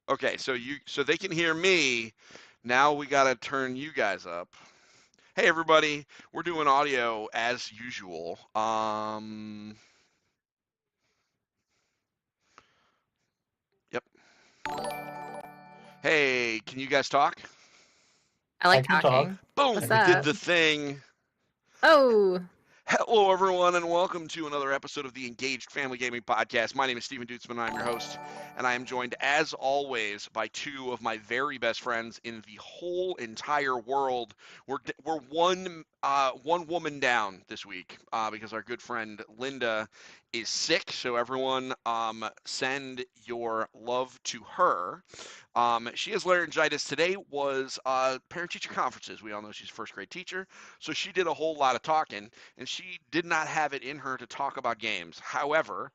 Okay, so they can hear me. Now we got to turn you guys up. Hey everybody, we're doing audio as usual. Yep. Hey, can you guys talk? I I like can talk. talking. Boom, What's we did up? the thing. Oh, Hello, everyone, and welcome to another episode of the Engaged Family Gaming Podcast. My name is Stephen Dutzman, and I'm your host, and I am joined, as always, by two of my very best friends in the whole entire world. We're one woman down this week because our good friend Linda is sick. So everyone, send your love to her. She has laryngitis. Today was parent-teacher conferences. We all know she's a first-grade teacher, so she did a whole lot of talking, and she did not have it in her to talk about games. However,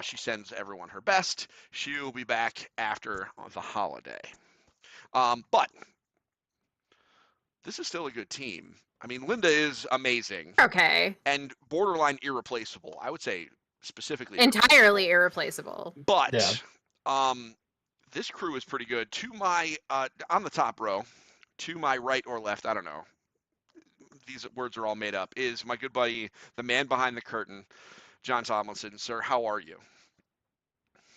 she sends everyone her best. She will be back after the holiday. But this is still a good team. I mean, Linda is amazing okay. and borderline irreplaceable. I would say specifically Entirely irreplaceable. But Yeah. this crew is pretty good. To my on the top row, to my right or left, I don't know. These words are all made up. Is my good buddy, the man behind the curtain, John Tomlinson. Sir, how are you?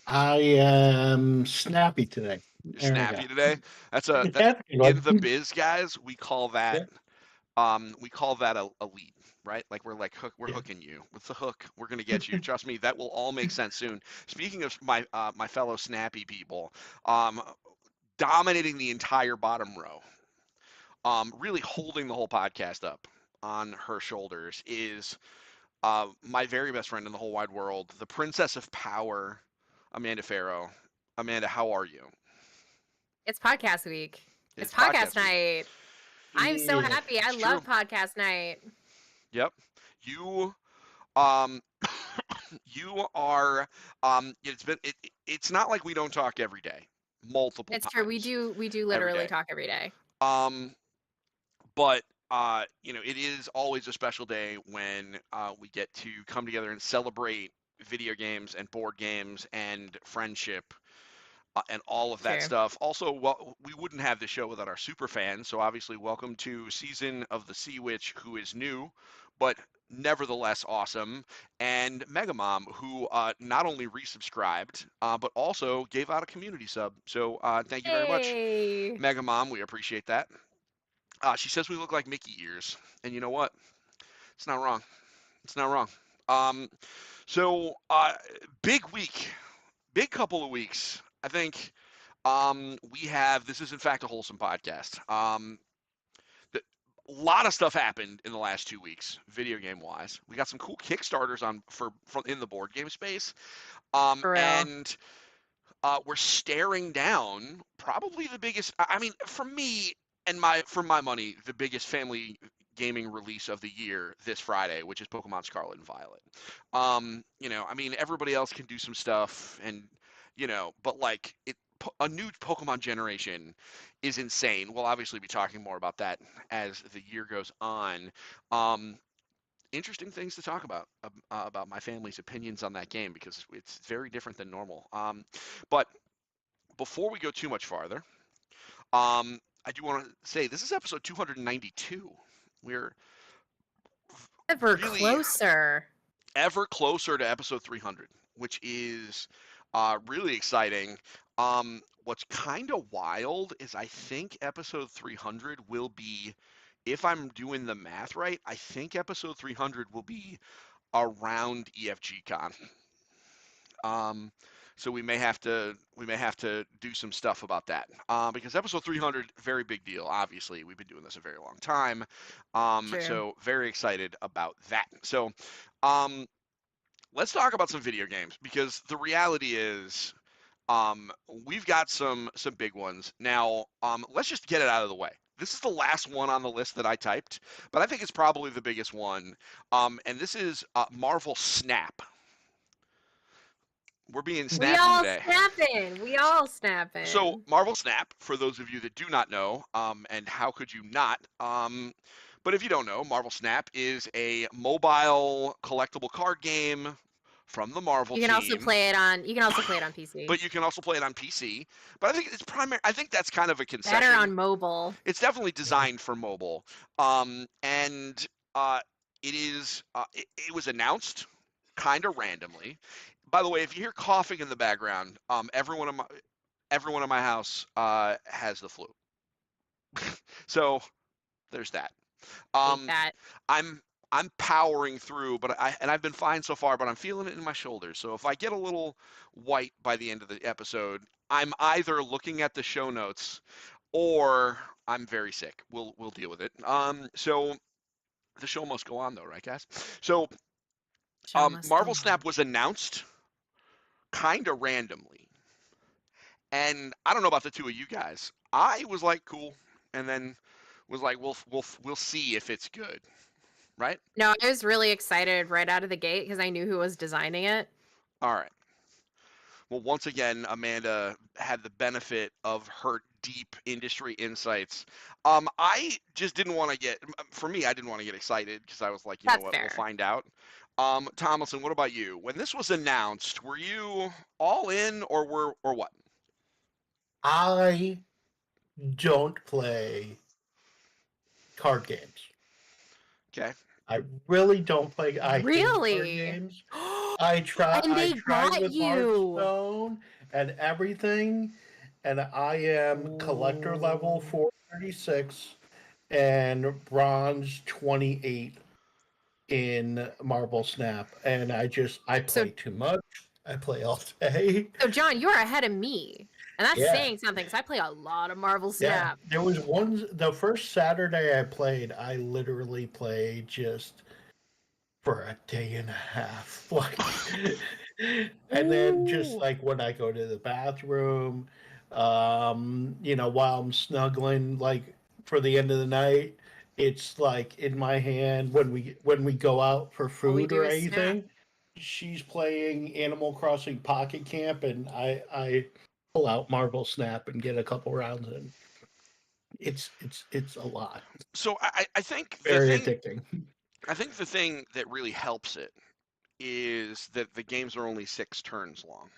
I am snappy today. You're There we snappy go. today. That's That's that a good in the one. biz, guys. We call that Yeah. a lead, right? Like we're Yeah. hooking you. What's the hook? We're gonna get you. Trust me, that will all make sense soon. Speaking of my fellow snappy people, um, dominating the entire bottom row, really holding the whole podcast up on her shoulders is my very best friend in the whole wide world, the Princess of Power, Amanda Farrow. Amanda, how are you? It's podcast week. It's It's podcast podcast week. night. I'm so Yeah. happy. I It's true. love podcast night. Yep. You um you are it's not like we don't talk every day, multiple It's true. We times do we do every literally day. talk every day. Um but it is always a special day when we get to come together and celebrate video games and board games and friendship and all of that True. stuff. Also, well, we wouldn't have the show without our super fans. So obviously, welcome to Season of the Sea Witch, who is new, but nevertheless awesome, and Megamom, who not only resubscribed, but also gave out a community sub. So thank you very much, Hey. Megamom. We appreciate that. She says we look like Mickey ears, and you know what? It's not wrong. It's not wrong. Um, so big week, big couple of weeks. I think we have this is in fact a wholesome podcast. A lot of stuff happened in the last 2 weeks, video game wise. We got some cool Kickstarters on for in the board game space. For real. And we're staring down probably the biggest. I mean, for me and for my money, the biggest family gaming release of the year this Friday, which is Pokemon Scarlet and Violet. I mean, everybody else can do some stuff, and but like a new Pokemon generation is insane. We'll obviously be talking more about that as the year goes on. Um, Interesting things to talk about my family's opinions on that game because it's very different than normal. But before we go too much farther, I do want to say this is episode 292. We're Ever really closer. ever closer to episode 300, which is really exciting. What's kind of wild is I think episode 300 will be, if I'm doing the math right, I think episode 300 will be around EFG Con. Um, so we may have to do some stuff about that because episode 300, very big deal. Obviously, we've been doing this a very long time, True. so very excited about that. So um, let's talk about some video games because the reality is we've got some big ones now. Let's just get it out of the way. this is the last one on the list that I typed, but I think it's probably the biggest one. And this is Marvel Snap. We're being We snappy all today. snapping. We all So snapping. Marvel Snap, for those of you that do not know, and how could you not? But if you don't know, Marvel Snap is a mobile collectible card game from the Marvel You can also team. play it on. You can also play it on PC. But you can also play it on PC. But I think it's primary. I think that's kind of a concession. Better on mobile. It's definitely designed for mobile. And it is. It was announced kind of randomly. By the way, if you hear coughing in the background, everyone in my house has the flu. So there's that. Hate that. I'm powering through, but I've been fine so far, but I'm feeling it in my shoulders. So if I get a little white by the end of the episode, I'm either looking at the show notes or I'm very sick. We'll deal with it. So the show must go on though, right, guys? So Marvel Snap was announced kind of randomly. And I don't know about the two of you guys. I was like, cool, and then was like, we'll see if it's good, right? No, I was really excited right out of the gate because I knew who was designing it. All right. Well, once again, Amanda had the benefit of her deep industry insights. I just didn't want to get, for me, I didn't want to get excited because I was like, you know That's what, fair. we'll find out. Tomlinson, what about you? When this was announced, were you all in or what? I don't play card games. Okay. I really don't play. I hate card Really? games. I tried. And they I tried got with you. Hearthstone and everything, and I am collector level 436 and bronze 28 in Marble Snap, and I play too much. I play all day. So John, you're ahead of me, and that's Yeah. saying something because I play a lot of Marvel Snap. Yeah, there was the first Saturday I played, I literally played just for a day and a half. Like, and then just like when I go to the bathroom, while I'm snuggling, like for the end of the night, it's like in my hand when we go out for food do or is snap. anything. She's playing Animal Crossing Pocket Camp, and I pull out Marble Snap and get a couple rounds in. It's a lot. So I think very addicting. I think the thing that really helps it is that the games are only 6 turns long.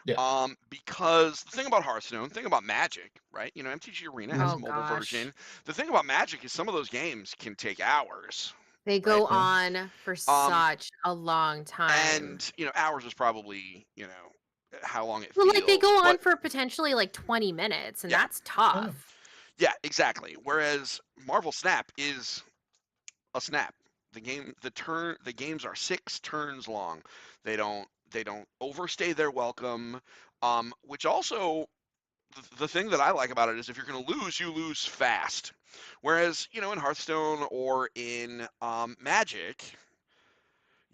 Yeah. Because the thing about Hearthstone, the thing about Magic, right? You know, MTG Arena has a mobile version. The thing about Magic is some of those games can take hours. They go on for such a long time. And, hours is probably, how long it well, feels. like they go on for potentially like 20 minutes, and that's tough. Yeah, exactly. Whereas Marvel Snap is a snap. The games are 6 turns long. They don't overstay their welcome. Which also the thing that I like about it is if you're going to lose, you lose fast. Whereas, in Hearthstone or in Magic,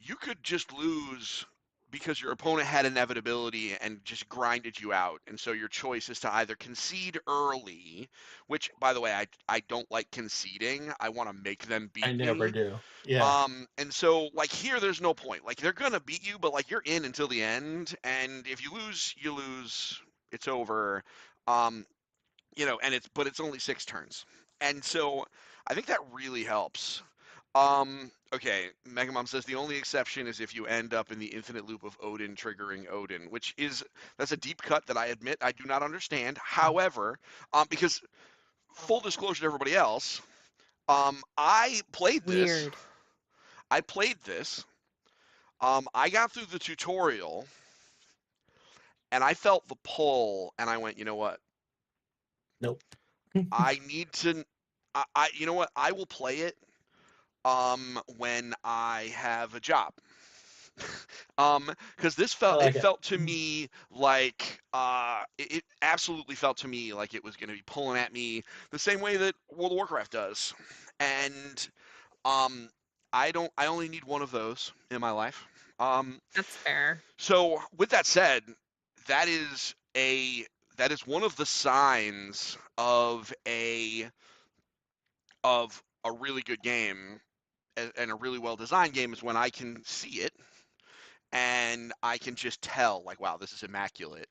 you could just lose because your opponent had inevitability and just grinded you out. And so your choice is to either concede early, which, by the way, I don't like conceding. I want to make them beat me. I never do. Yeah. And so, like, here, there's no point. Like, they're going to beat you, but, like, you're in until the end. And if you lose, you lose. It's over. And it's only 6 turns. And so I think that really helps. Okay, Mega Mom says the only exception is if you end up in the infinite loop of Odin triggering Odin, that's a deep cut that I admit I do not understand. However, because full disclosure to everybody else, I played this. Weird. I played this. I got through the tutorial, and I felt the pull, and I went, you know what? Nope. I need to. You know what? I will play it. When I have a job. Because this felt to me like it absolutely felt to me like it was going to be pulling at me the same way that World of Warcraft does, and I only need one of those in my life. That's fair. So with that said, that is one of the signs of a of a really good game and a really well designed game is when I can see it and I can just tell, like, wow, this is immaculate.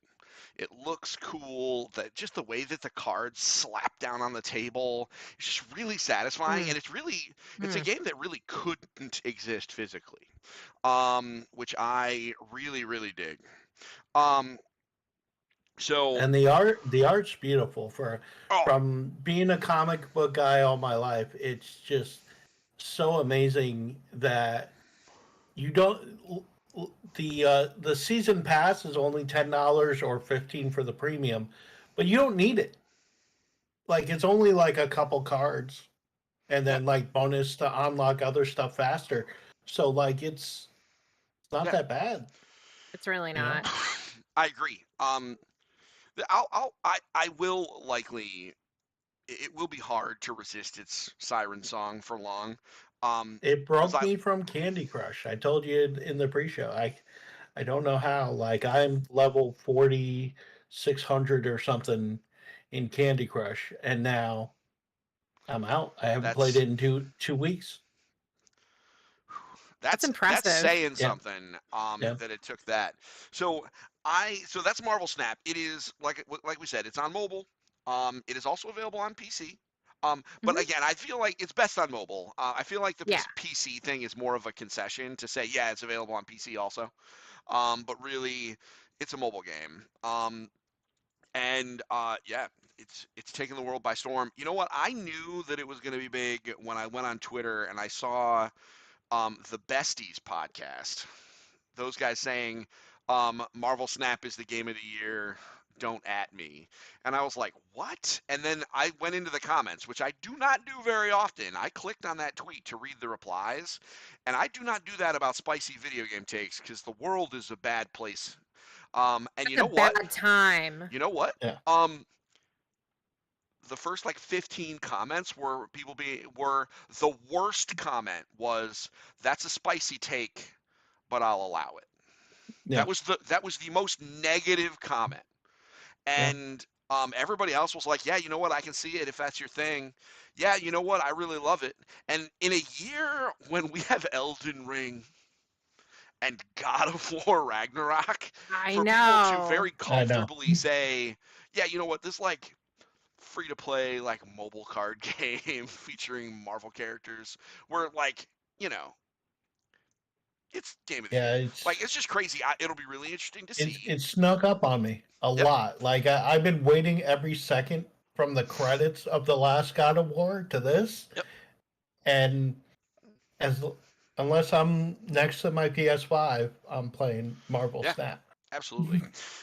It looks cool. That just the way that the cards slap down on the table, it's just really satisfying, Mm, and it's a mm. game that really couldn't exist physically, which I really really dig. Um, so And the art's beautiful for oh from being a comic book guy all my life. It's just so amazing that you don't the season pass is only $10 or 15 for the premium, but you don't need it. Like it's only like a couple cards and yeah then like bonus to unlock other stuff faster. So like it's not yeah, that bad, It's really you know? not. I agree. I will likely it will be hard to resist its siren song for long. It Because broke I me from Candy Crush. I told you in the pre-show. I don't know how. Like I'm level 4600 or something in Candy Crush, and now I'm out. I haven't played that's it in two weeks. That's that's impressive. saying Yeah, something yeah. that it took that. So so that's Marvel Snap. It is like we said, it's on mobile. It is also available on PC. But Hmm. again, I feel like it's best on mobile. I feel like the Yeah. PC thing is more of a concession to say, yeah, it's available on PC also. But really, it's a mobile game. And yeah, it's taken the world by storm. You know what? I knew that it was going to be big when I went on Twitter and I saw the Besties podcast. Those guys saying Marvel Snap is the game of the year. Don't at me. And I was like, what? And then I went into the comments, which I do not do very often. I clicked on that tweet to read the replies, and I do not do that about spicy video game takes because the world is a bad place. And you It's a know what? bad time. You know what? Yeah. Um, the first like 15 comments were the worst comment was that's a spicy take, but I'll allow it. Yeah. That was the most negative comment. Yeah. And everybody else was like, yeah, you know what? I can see it if that's your thing. Yeah, you know what? I really love it. And in a year when we have Elden Ring and God of War Ragnarok, I for people to know. very I know. comfortably say, yeah, you know what? This like free to play like mobile card game featuring Marvel characters where like, you know, it's game of the Yeah, year. Like it's just crazy. It'll be really interesting to see. it snuck up on me a Yep. lot. Like I've been waiting every second from the credits of the last God of War to this, Yep. and as unless I'm next to my PS5, I'm playing Marvel Yeah. Snap. Absolutely.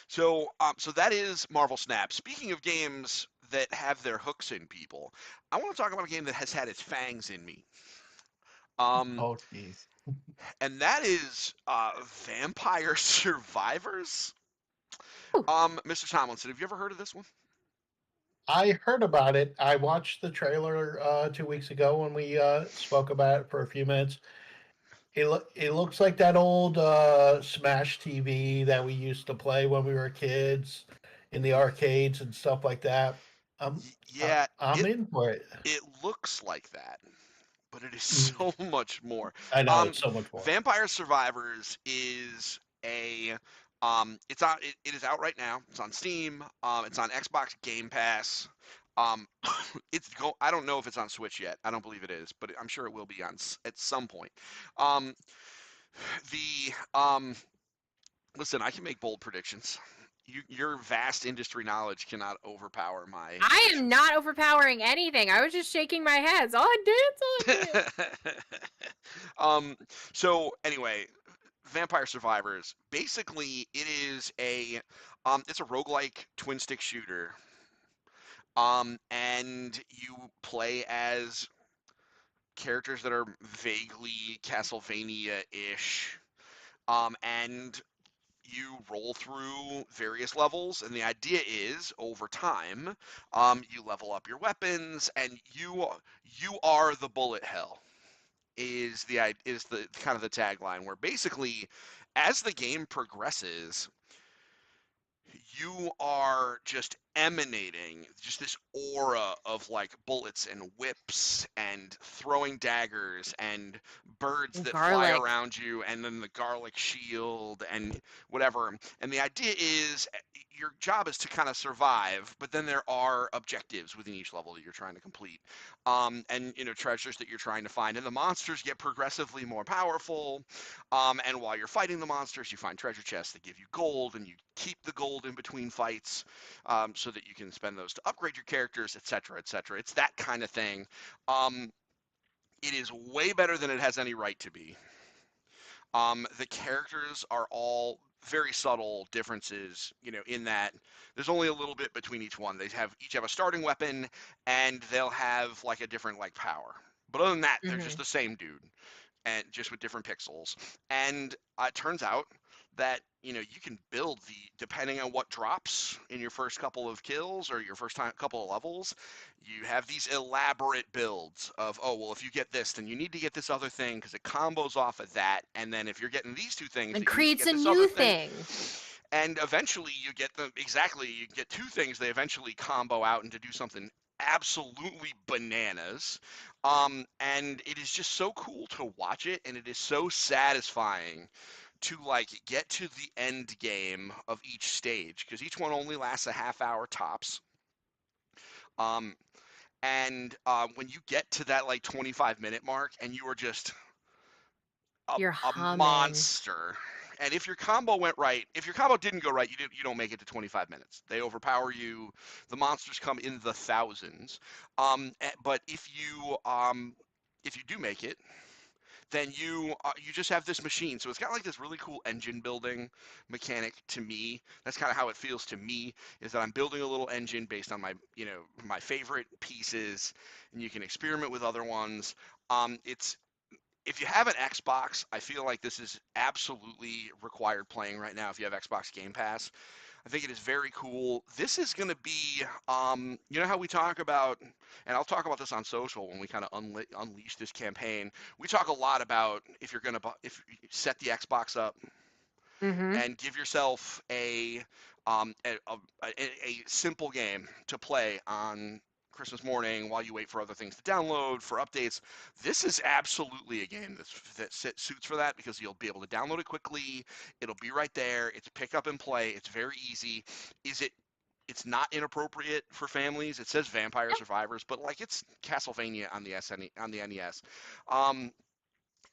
So that is Marvel Snap. Speaking of games that have their hooks in people, I want to talk about a game that has had its fangs in me. Um, Oh, jeez. and that is Vampire Survivors. Ooh, Mr. Tomlinson, have you ever heard of this one? I heard about it. I watched the trailer 2 weeks ago when we spoke about it for a few minutes. It looks like that old Smash TV that we used to play when we were kids in the arcades and stuff like that. Yeah, I'm it in for it. it looks like that, but it is Mm, so much more. I know Um, it's so much more. Vampire Survivors is a it is out right now. It's on Steam. It's on Xbox Game Pass. Um, I don't know if it's on Switch yet. I don't believe it is, but I'm sure it will be at some point. Um, the listen, I can make bold predictions. Your vast industry knowledge cannot overpower my I prediction. am not overpowering anything. I was just shaking my head. That's all I did. That's all I did. um, so anyway, Vampire Survivors. Basically, it's a roguelike twin stick shooter. And you play as characters that are vaguely Castlevania-ish. And you roll through various levels, and the idea is over time, you level up your weapons, and you are the bullet hell. Is the kind of the tagline where basically, as the game progresses, you are just emanating just this aura of like bullets and whips and throwing daggers and birds that fly Garlic. around you, and then the garlic shield and whatever. And the idea is your job is to kind of survive, but then there are objectives within each level that you're trying to complete, and treasures that you're trying to find, and the monsters get progressively more powerful. And while you're fighting the monsters, you find treasure chests that give you gold, and you keep the gold in between fights, so that you can spend those to upgrade your characters, etc., etc. It's that kind of thing. Um, it is way better than it has any right to be. The characters are all very subtle differences, in that there's only a little bit between each one. They each have a starting weapon, and they'll have like a different like power. But other than that, they're just Hmm. the same dude, and just with different pixels. And it turns out that you can build depending on what drops in your first couple of kills or your first couple of levels. You have these elaborate builds of, oh well, if you get this, then you need to get this other thing because it combos off of that, and then if you're getting these two things, And then you need to creates get a this other new thing. thing. And eventually you get them exactly. You get two things. They eventually combo out into do something absolutely bananas. And it is just so cool to watch it, and it is so satisfying to like get to the end game of each stage because each one only lasts a half hour tops. Um, and when you get to that like 25-minute mark and you are just You're a humming. monster. And if your combo went right, if your combo didn't go right, you don't make it to 25 minutes. They overpower you. The monsters come in the thousands. But if you do make it, then you just have this machine. So it's got like this really cool engine building mechanic to me. That's kind of how it feels to me, is that I'm building a little engine based on my favorite pieces, and you can experiment with other ones. It's If you have an Xbox, I feel like this is absolutely required playing right now if you have Xbox Game Pass. I think it is very cool. This is going to be, how we talk about, and I'll talk about this on social when we kind of unleash this campaign. We talk a lot about if you set the Xbox up Hmm. and give yourself a simple game to play on Christmas morning while you wait for other things to download for updates. This is absolutely a game that suits for that because you'll be able to download it quickly. It'll be right there. It's pick up and play. It's very easy. Is it? It's not inappropriate for families. It says Vampire Survivors, but like it's Castlevania on the NES. Um,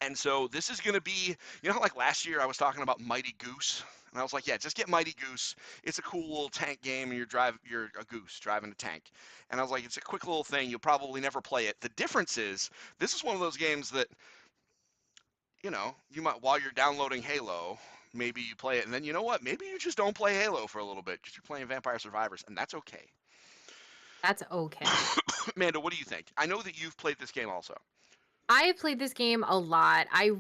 and so this is going to be, how like last year I was talking about Mighty Goose, and I was like, yeah, just get Mighty Goose. It's a cool little tank game, and you're a goose driving a tank. And I was like, it's a quick little thing. You'll probably never play it. The difference is, this is one of those games that, you might while you're downloading Halo, maybe you play it, and then you know what? Maybe you just don't play Halo for a little bit because you're playing Vampire Survivors, and that's okay. That's okay. Amanda, what do you think? I know that you've played this game also. I played this game a lot. I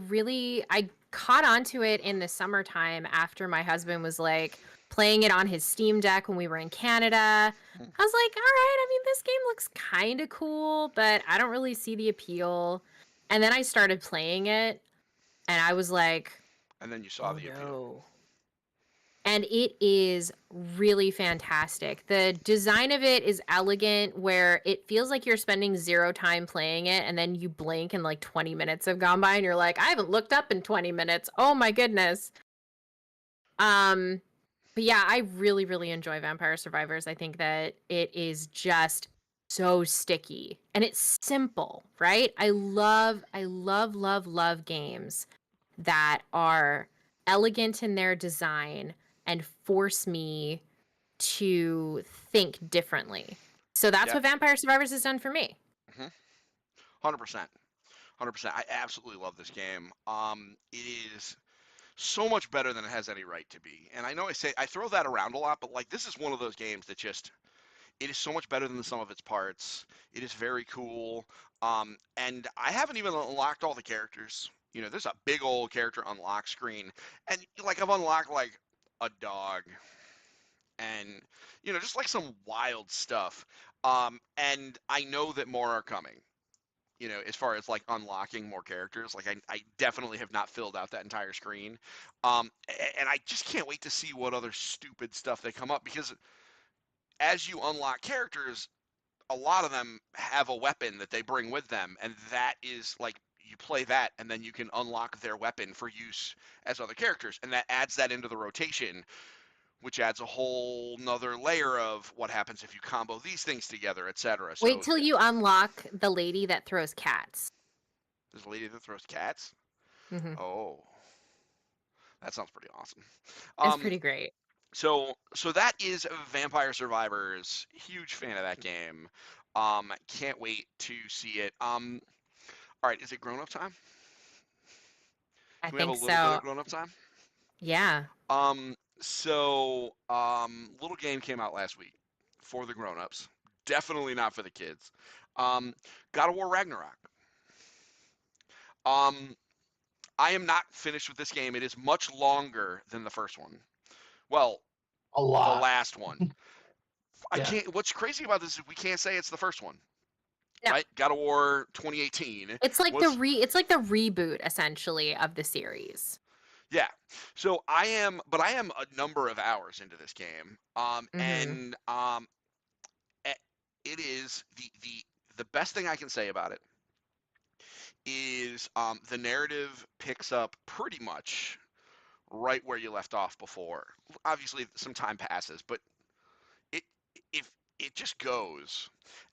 caught onto it in the summertime after my husband was like playing it on his Steam Deck when we were in Canada. I was like, all right, I mean, this game looks kind of cool, but I don't really see the appeal. And then I started playing it, and I was like, And then you saw oh the appeal. no. And it is really fantastic. The design of it is elegant, where it feels like you're spending zero time playing it, and then you blink and like 20 minutes have gone by, and you're like, I haven't looked up in 20 minutes. Oh my goodness. Um, but yeah, I really, really enjoy Vampire Survivors. I think that it is just so sticky and it's simple, right? I love, love, love games that are elegant in their design and force me to think differently. So that's Yeah. what Vampire Survivors has done for me. 100%. 100%. I absolutely love this game. It is so much better than it has any right to be. And I know I throw that around a lot, but like this is one of those games that just it is so much better than the sum of its parts. It is very cool. And I haven't even unlocked all the characters. There's a big old character unlock screen, and like I've unlocked like a dog and just like some wild stuff. And I know that more are coming. As far as like unlocking more characters, like I definitely have not filled out that entire screen. And I just can't wait to see what other stupid stuff they come up because as you unlock characters, a lot of them have a weapon that they bring with them, and that is like you play that, and then you can unlock their weapon for use as other characters, and that adds that into the rotation, which adds a whole nother layer of what happens if you combo these things together, etc. Wait So till you unlock the lady that throws cats. there's a lady that throws cats. Hmm. Oh, that sounds pretty awesome. It's Um, pretty great. so that is Vampire Survivors. Huge fan of that game. Can't wait to see it. All right, is it grown up time? I Can we have a think little bit of so. grown up time? Yeah. Little game came out last week for the grown ups. Definitely not for the kids. Um, God of War Ragnarok. Um, I am not finished with this game. It is much longer than the first one. Well, A the lot. last one. I Yeah. can't. What's crazy about this is we can't say it's the first one, No. right? God of War 2018 It's like was, it's like the reboot essentially of the series. yeah. So I am a number of hours into this game. Hmm. Eh, it is the best thing I can say about it is the narrative picks up pretty much right where you left off before. Obviously, some time passes, but it if it just goes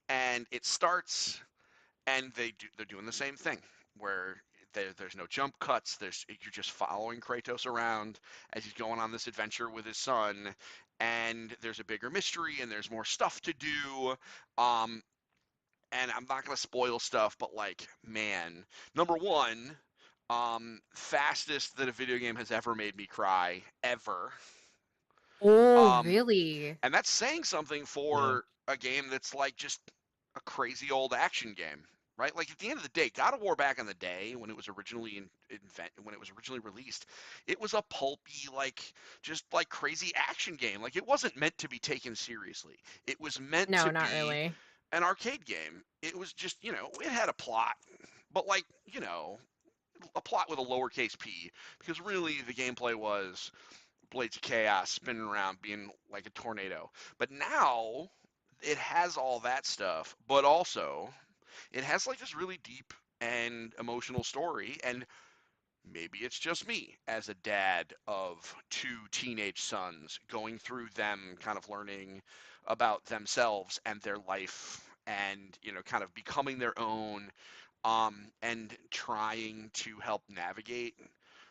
and it starts and they're doing the same thing where there's no jump cuts. You're just following Kratos around as he's going on this adventure with his son, and there's a bigger mystery and there's more stuff to do. Um, and I'm not gonna spoil stuff, but like, man, number one, fastest that a video game has ever made me cry ever. Oh, Um, really? and that's saying something Yeah. for a game that's like just a crazy old action game, right? Like at the end of the day, God of War back in the day when it was originally when it was originally released, it was a pulpy like just like crazy action game. Like it wasn't meant to be taken seriously. It was meant No, to not be really. an arcade game. It was just, it had a plot, but like, a plot with a lowercase p because really the gameplay was Blades of Chaos spinning around, being like a tornado. But now it has all that stuff, but also it has like this really deep and emotional story. And maybe it's just me as a dad of two teenage sons going through them, kind of learning about themselves and their life and, kind of becoming their own, and trying to help navigate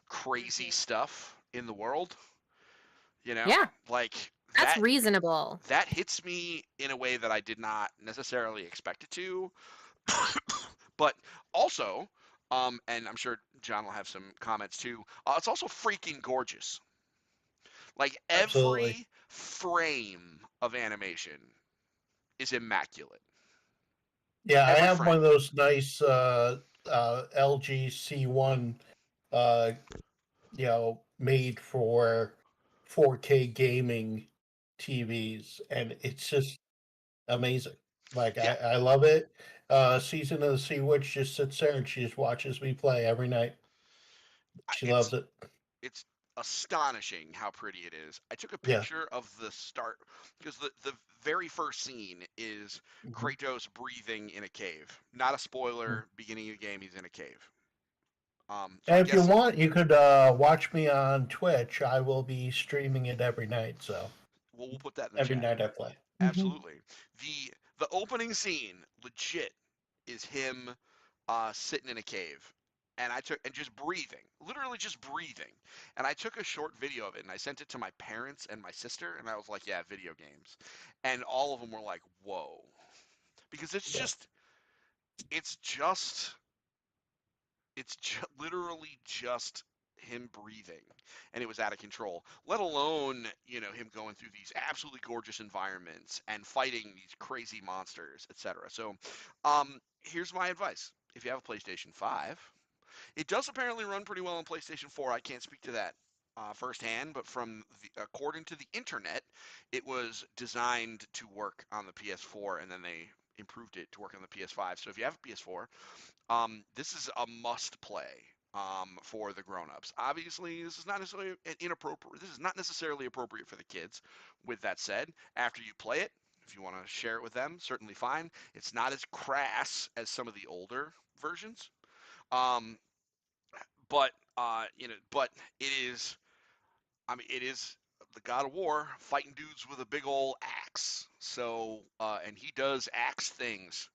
crazy Hmm. stuff in the world, you know, Yeah, like that's that reasonable. that hits me in a way that I did not necessarily expect it to. But also, and I'm sure John will have some comments too. It's also freaking gorgeous. Like Absolutely. every frame of animation is immaculate. Yeah, I Every have one frame. of those nice LG C1 uh, made for 4K gaming TVs, and it's just amazing. Like Yeah, I love it. Season of the Sea Witch just sits there and she just watches me play every night. She it's loves it. it's astonishing how pretty it is. I took a Yeah. picture of the start because the very first scene is Mhm. Kratos breathing in a cave. Not a spoiler. Beginning of the game, he's in a cave. So And I'm if you guessing. want, you could watch me on Twitch. I will be streaming it every night. So Well, we'll put that in the every chat. night I play. Absolutely. The opening scene, legit, is him sitting in a cave. And I took and just breathing, literally just breathing. And I took a short video of it and I sent it to my parents and my sister and I was like, "Yeah, video games." And all of them were like, "Whoa." Because Yeah. it's just literally just him breathing and it was out of control, let alone him going through these absolutely gorgeous environments and fighting these crazy monsters, etc. So here's my advice: if you have a PlayStation 5, it does apparently run pretty well on PlayStation 4. I can't speak to that firsthand, but according to the internet, it was designed to work on the PS4 and then they improved it to work on the PS5. So if you have a PS4, this is a must play for the grown-ups. Obviously, this is not necessarily inappropriate. This is not necessarily appropriate for the kids. With that said, after you play it, if you want to share it with them, certainly fine. It's not as crass as some of the older versions, um, but it is. I mean, it is the God of War fighting dudes with a big old axe. So, and he does axe things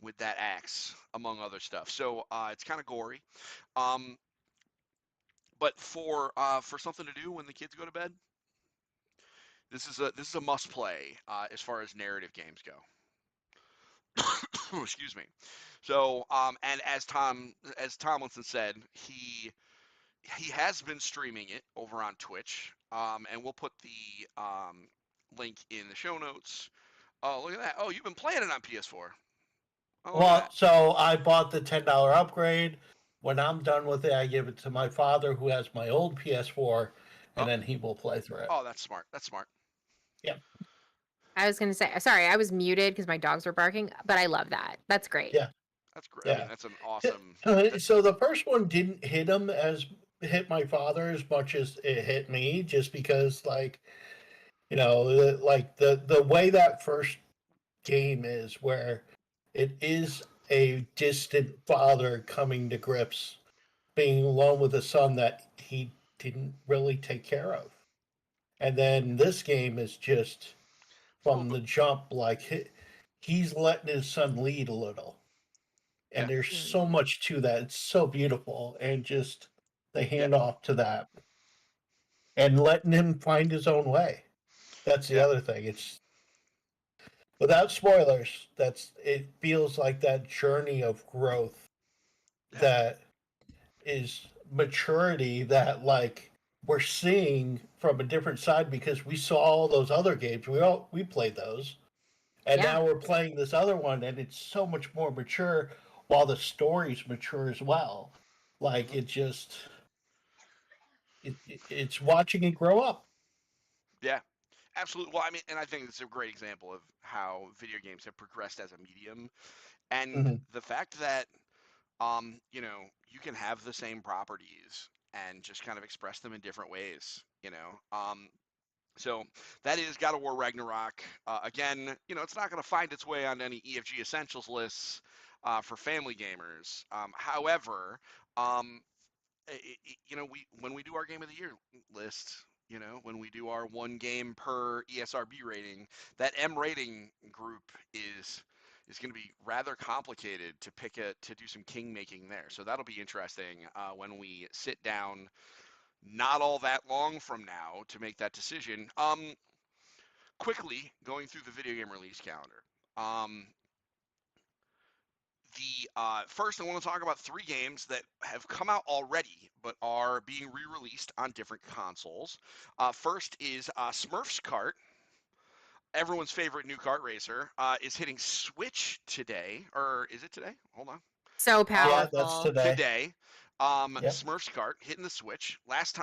with that axe, among other stuff. So it's kind of gory. Um, but for something to do when the kids go to bed, this is a must play as far as narrative games go. Excuse me. So, and as Tomlinson said, he has been streaming it over on Twitch, and we'll put the link in the show notes. Oh, look at that! Oh, you've been playing it on PS4. Oh, look at Well, that! so I bought the $10 upgrade. When I'm done with it, I give it to my father, who has my old PS4, Oh, and then he will play through it. oh, that's smart. That's smart. Yeah, I was gonna say, sorry, I was muted because my dogs were barking, but I love that. That's great. yeah, That's great. I mean, yeah. that's an awesome. That, So the first one didn't hit my father as much as it hit me, just because, like, like the way that first game is, where it is a distant father coming to grips, being alone with a son that he didn't really take care of. And then this game is just it's a little from bit. the jump, like he's letting his son lead a little. Yeah, And there's so Mhm. much to that. It's so beautiful. And just the yeah, handoff to that and letting him find his own way. That's the yeah, other thing. It's without spoilers, it feels like that journey of growth yeah. that is maturity that, like, we're seeing from a different side, because we saw all those other games. We played those, and Yeah. now we're playing this other one, and it's so much more mature, while the story's mature as well. Like, Hmm. it's watching it grow up. Yeah, absolutely. Well, I mean, and I think it's a great example of how video games have progressed as a medium, and Hmm. the fact that you can have the same properties and just kind of express them in different ways. So that is God of War Ragnarok. Again, it's not going to find its way on any EFG Essentials lists for family gamers. However, um, we when we do our game of the year list, when we do our one game per ESRB rating, that M rating group is going to be rather complicated to do some king making there. So that'll be interesting when we sit down not all that long from now to make that decision. Quickly going through the video game release calendar. Um, the first, I want to talk about three games that have come out already, but are being re-released on different consoles. First is Smurfs Kart, everyone's favorite new kart racer, is hitting Switch today, or is it today? Hold on. So Yeah, Um, that's powerful. today. today, Yep. Smurfs Kart hitting the Switch. Last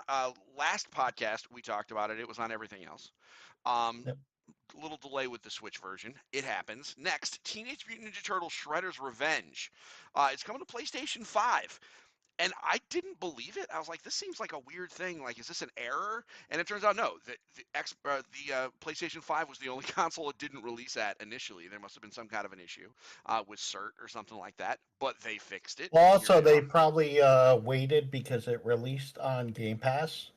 podcast we talked about it. It was on everything else. Um, Yep. little delay with the Switch version. It happens. Next, Teenage Mutant Ninja Turtles Shredder's Revenge. It's coming to PlayStation 5. And I didn't believe it. I was like, this seems like a weird thing. Like, is this an error? And it turns out, no. The PlayStation 5 was the only console it didn't release at initially. There must have been some kind of an issue with cert or something like that. But they fixed it, Well, and here also they they are. probably waited because it released on Game Pass,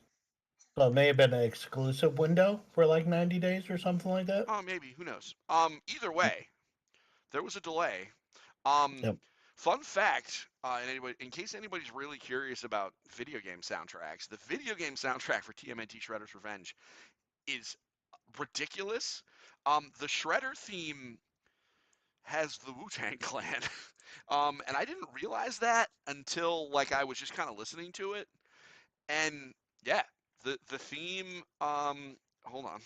so it may have been an exclusive window for like 90 days or something like that. Oh, maybe. Who knows? Either way, there was a delay. Um, Yep. Fun fact, in case anybody's really curious about video game soundtracks, the video game soundtrack for TMNT Shredder's Revenge is ridiculous. The Shredder theme has the Wu-Tang Clan, and I didn't realize that until like I was just kind of listening to it, and yeah, the theme. Hold on.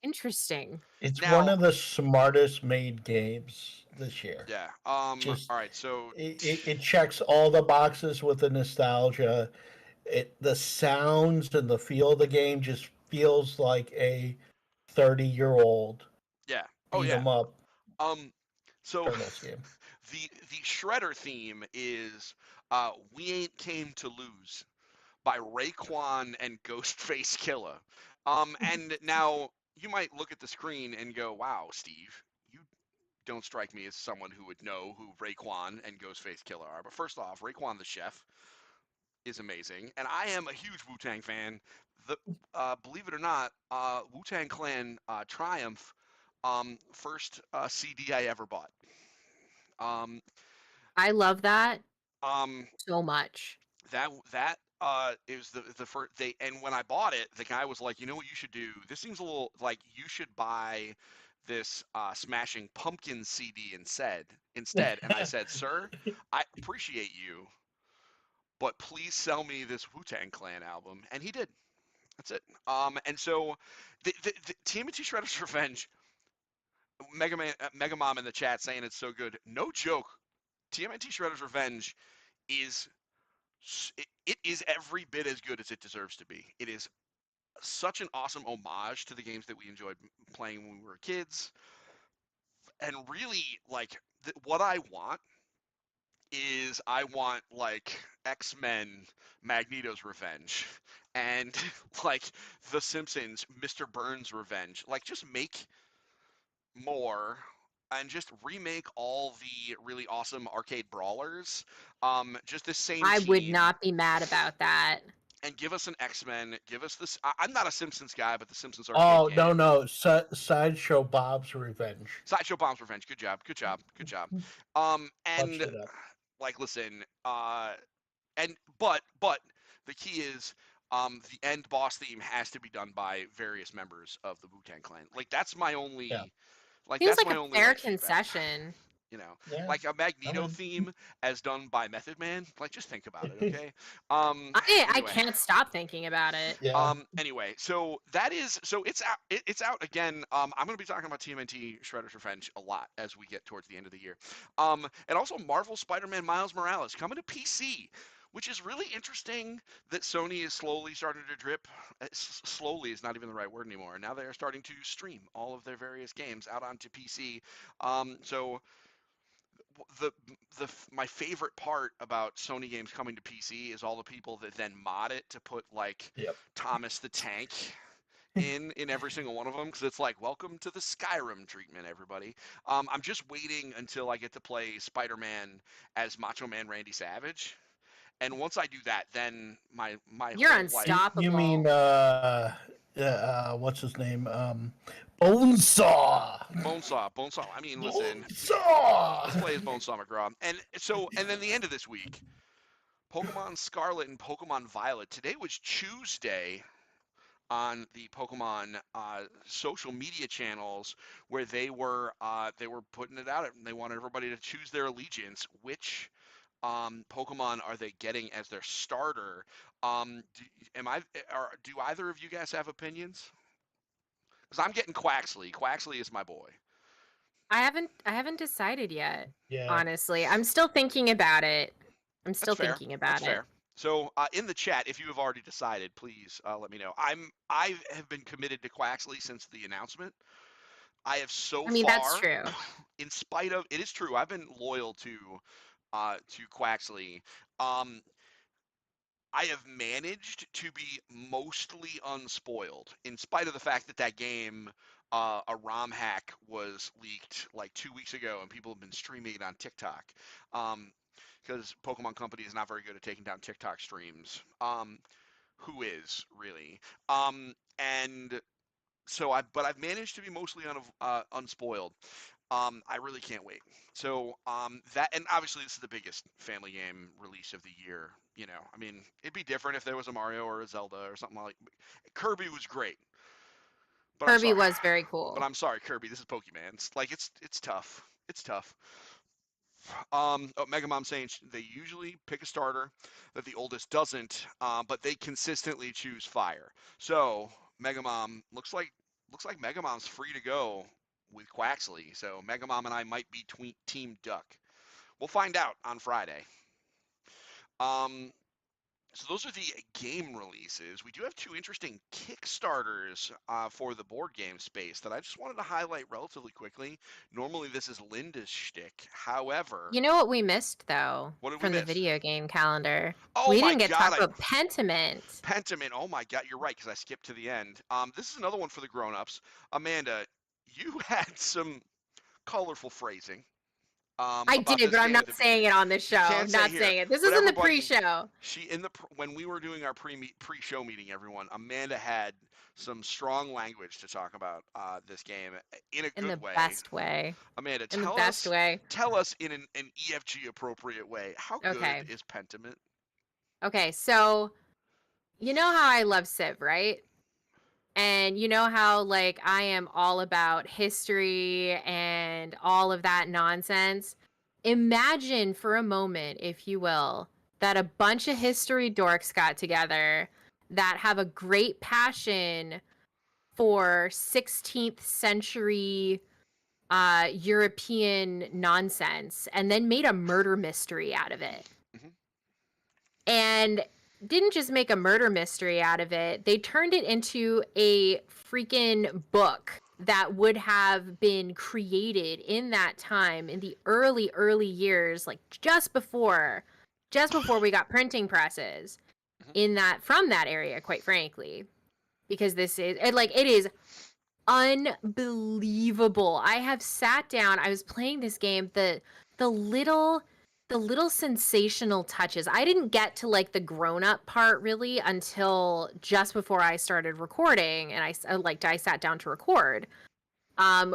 Interesting. It's one Now, of the smartest made games this year. yeah. Just All right. So, it checks all the boxes with the nostalgia. The sounds and the feel of the game just feels like a 30-year-old yeah. Oh beat yeah. 'em up Um. So Turtles game. the Shredder theme is "We Ain't Came to Lose" by Raekwon and Ghostface Killer. And now you might look at the screen and go, "Wow, Steve, you don't strike me as someone who would know who Raekwon and Ghostface Killer are." But first off, Raekwon the Chef is amazing, and I am a huge Wu Tang fan. The Believe it or not, Wu Tang Clan Triumph, first CD I ever bought. Um, I love that um, so much. that is the first they and when I bought it, the guy was like, you know what you should do? This seems a little like you should buy this Smashing Pumpkins CD instead. And I said, sir, I appreciate you, but please sell me this Wu-Tang Clan album. And he did. That's it. And so the TMNT Shredder's Revenge, Mega Mom in the chat saying it's so good. No joke. TMNT Shredder's Revenge is it is every bit as good as it deserves to be. It is such an awesome homage to the games that we enjoyed playing when we were kids, and really like what I want is I want like X-Men Magneto's revenge and like The Simpsons Mr. Burns' revenge. Like just make more and just remake all the really awesome arcade brawlers. Just the same I would team not be mad about that. and give us an X-Men. Give us this. I'm not a Simpsons guy, but the Simpsons arcade Oh no, game. no, Sideshow Bob's Revenge. Sideshow Bomb's Revenge. Good job. Good job. Good job. Clutched And it up. like, listen. But the key is, the end boss theme has to be done by various members of the Wu Tang Clan. Like that's my Yeah, only. Like Seems that's like my a only fair like feedback. concession. You know, yeah. like a I'm Magneto in. theme as done by Method Man. Like just think about it, okay? I Anyway. can't stop thinking about it. Yeah. Anyway, so that is so it's out. It's out again. I'm going to be talking about TMNT Shredder's Revenge a lot as we get towards the end of the year. And also Marvel Spider-Man Miles Morales coming to PC, which is really interesting that Sony is slowly starting to drip. Slowly is not even the right word anymore. Now they are starting to stream all of their various games out onto PC. So the my favorite part about Sony games coming to PC is all the people that then mod it to put like Yep. Thomas the Tank in every single one of them, because it's like welcome to the Skyrim treatment, everybody. I'm just waiting until I get to play Spider-Man as Macho Man Randy Savage, and once I do that, then my You're whole like You mean unstoppable. what's his name? Bonesaw. Bonesaw. I mean, listen, let's Bonesaw. play as Bonesaw McGraw, and then the end of this week, Pokemon Scarlet and Pokemon Violet. Today was Tuesday on the Pokemon social media channels where they were putting it out and they wanted everybody to choose their allegiance. Which Pokemon are they getting as their starter? Do, do either of you guys have opinions? Because I'm getting Quaxley. Quaxley is my boy. I haven't decided yet, Yeah. honestly. I'm still thinking about it. I'm That's still fair. thinking That's about it. fair. So in the chat, if you have already decided, please let me know. I have been committed to Quaxley since the announcement. I have so I mean, that's far, true. in spite of it is true, I've been loyal to Quaxley. Um, I have managed to be mostly unspoiled, in spite of the fact that that game, a ROM hack was leaked like 2 weeks ago, and people have been streaming it on TikTok. Because Pokemon Company is not very good at taking down TikTok streams. Who is really? And so but I've managed to be mostly unspoiled. I really can't wait. So that and obviously this is the biggest family game release of the year. You know, I mean, it'd be different if there was a Mario or a Zelda or something like. Kirby was great, but I'm Kirby sorry. was very But cool. I'm sorry, Kirby. This is Pokemon. It's tough. It's tough. Oh, Mega Mom saying they usually pick a starter that the oldest doesn't, but they consistently choose fire. So Mega Mom looks like Mega Mom's free to go with Quaxley. So Mega Mom and I might be Team Duck. We'll find out on Friday. Um, So those are the game releases. We do have two interesting Kickstarters for the board game space that I just wanted to highlight relatively quickly. Normally this is Linda's shtick. However, You know what we missed though what did we from the miss? video game calendar? Oh We my didn't get to God, talk about Pentiment. Pentiment. Oh my God, you're right because I skipped to the end. This is another one for the grown-ups. Amanda, you had some colorful phrasing I about did, this but I'm game at not the saying beginning. it on this You show. can't say Not here, saying it. This but is in the everybody, pre-show. when we were doing our pre-show meeting, everyone, Amanda had some strong language to talk about this game in a In the good way. best way. Amanda, In the best way. tell us in an EFG appropriate way, how good Okay. is Pentiment? Okay, so you know how I love Civ, right? And you know how like I am all about history and all of that nonsense. Imagine for a moment, if you will, that a bunch of history dorks got together that have a great passion for 16th century European nonsense and then made a murder mystery out of it. Hmm. And didn't just make a murder mystery out of it, they turned it into a freaking book that would have been created in that time in the early years, like just before we got printing presses Hmm. in that from that area, quite frankly, because this is it is unbelievable. I have sat down, I was playing this game, the little the little sensational touches. I didn't get to like the grown-up part really until just before I started recording and I sat down to record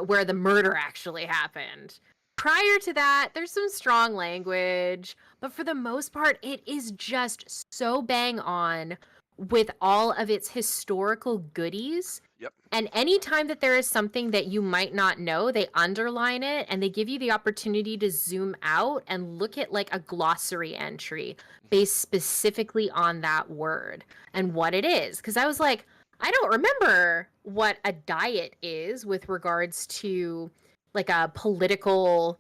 where the murder actually happened. Prior to that, there's some strong language, but for the most part, it is just so bang on with all of its historical goodies. Yep. And anytime that there is something that you might not know, they underline it and they give you the opportunity to zoom out and look at like a glossary entry based specifically on that word and what it is. Because I was like, I don't remember what a diet is with regards to like a political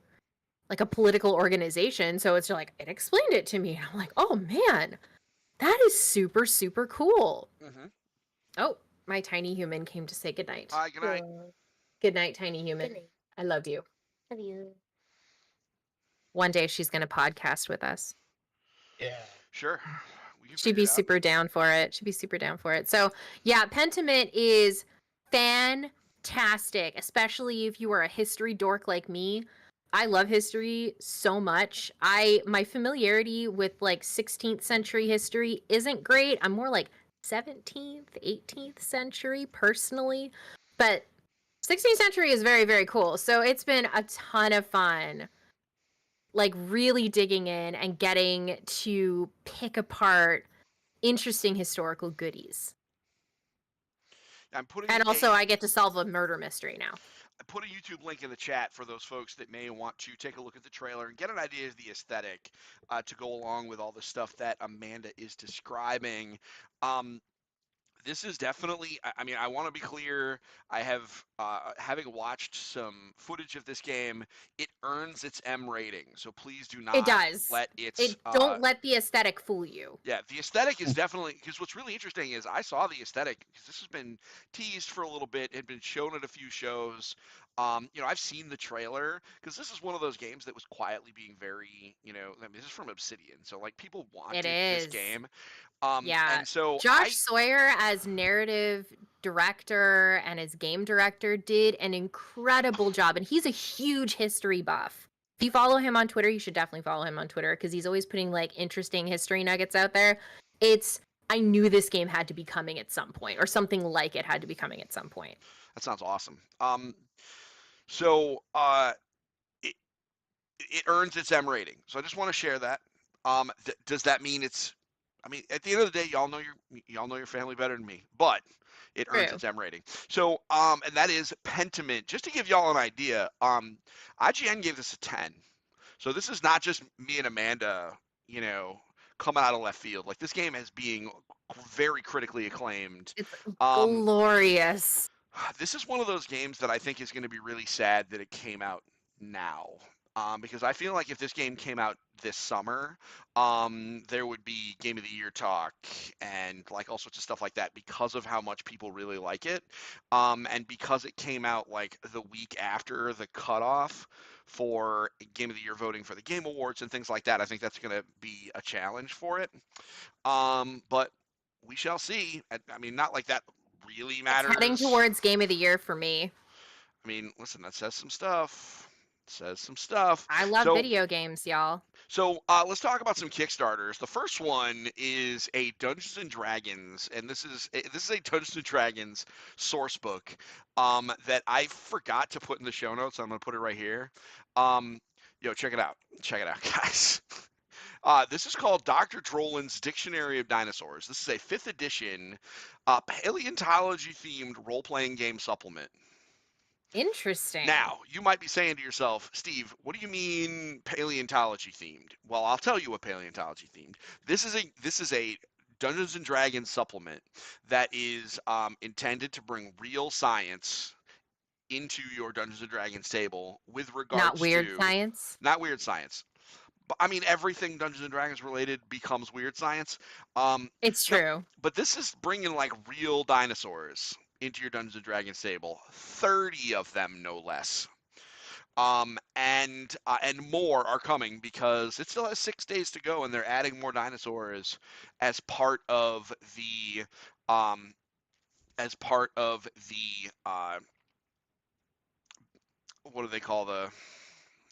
organization. So it's like it explained it to me. And I'm like, oh man, that is super, super cool. Hmm. Oh, my tiny human came to say goodnight. Hi, good night. Good night, tiny human. Good night. I love you. Love you. One day she's gonna podcast with us. Yeah. Sure, we can She'd figure be it out. super down for it. She'd be super down for it. So yeah, Pentiment is fantastic, especially if you are a history dork like me. I love history so much. My familiarity with like 16th century history isn't great. I'm more like 17th, 18th century personally, but 16th century is very, very cool. So it's been a ton of fun like really digging in and getting to pick apart interesting historical goodies. I'm putting And also I get to solve a murder mystery now. I put a YouTube link in the chat for those folks that may want to take a look at the trailer and get an idea of the aesthetic to go along with all the stuff that Amanda is describing. Um, this is definitely, I mean, I want to be clear. I have, having watched some footage of this game, it earns its M rating. So please do It not does. let its, It don't let the aesthetic fool you. yeah, the aesthetic is definitely, because what's really interesting is I saw the aesthetic because this has been teased for a little bit, had been shown at a few shows. I've seen the trailer because this is one of those games that was quietly being very, I mean, this is from Obsidian, so like people It wanted this is. game. Yeah. And so Josh Sawyer as narrative director and as game director did an incredible job. And he's a huge history buff. If you follow him on Twitter, you should definitely follow him on Twitter because he's always putting like interesting history nuggets out there. I knew this game had to be coming at some point, or something like it had to be coming at some point. that sounds awesome. So it, it earns its M rating. So I just want to share that. Does that mean it's? I mean, at the end of the day, y'all know your family better than me, but it earns True. its M rating. So, and that is Pentiment. Just to give y'all an idea, IGN gave this a 10. So this is not just me and Amanda, coming out of left field. Like this game is being very critically acclaimed. It's Um, glorious. this is one of those games that I think is going to be really sad that it came out now. because I feel like if this game came out this summer, there would be Game of the Year talk and like all sorts of stuff like that because of how much people really like it, and because it came out like the week after the cutoff for Game of the Year voting for the Game Awards and things like that. I think that's going to be a challenge for it. But we shall see. I mean, not like that really It's heading matters. towards game of the year for me. I mean, listen, that says some stuff. Says some stuff. I love So, video games, y'all. let's talk about some Kickstarters. The first one is a Dungeons and Dragons, and this is a Dungeons and Dragons source book that I forgot to put in the show notes. So I'm gonna put it right here. Um, check it out. Check it out, guys. This is called Dr. Drollin's Dictionary of Dinosaurs. This is a fifth edition paleontology themed role playing game supplement. Interesting. Now, you might be saying to yourself, Steve, what do you mean paleontology themed? Well, I'll tell you what paleontology themed. This is a Dungeons and Dragons supplement that is intended to bring real science into your Dungeons and Dragons table with Not regards weird to science. not weird science. But I mean everything Dungeons and Dragons related becomes weird science. Um, It's no, true. but this is bringing like real dinosaurs into your Dungeons and Dragons table. 30 of them, no less. And more are coming because it still has 6 days to go, and they're adding more dinosaurs as part of the um, what do they call the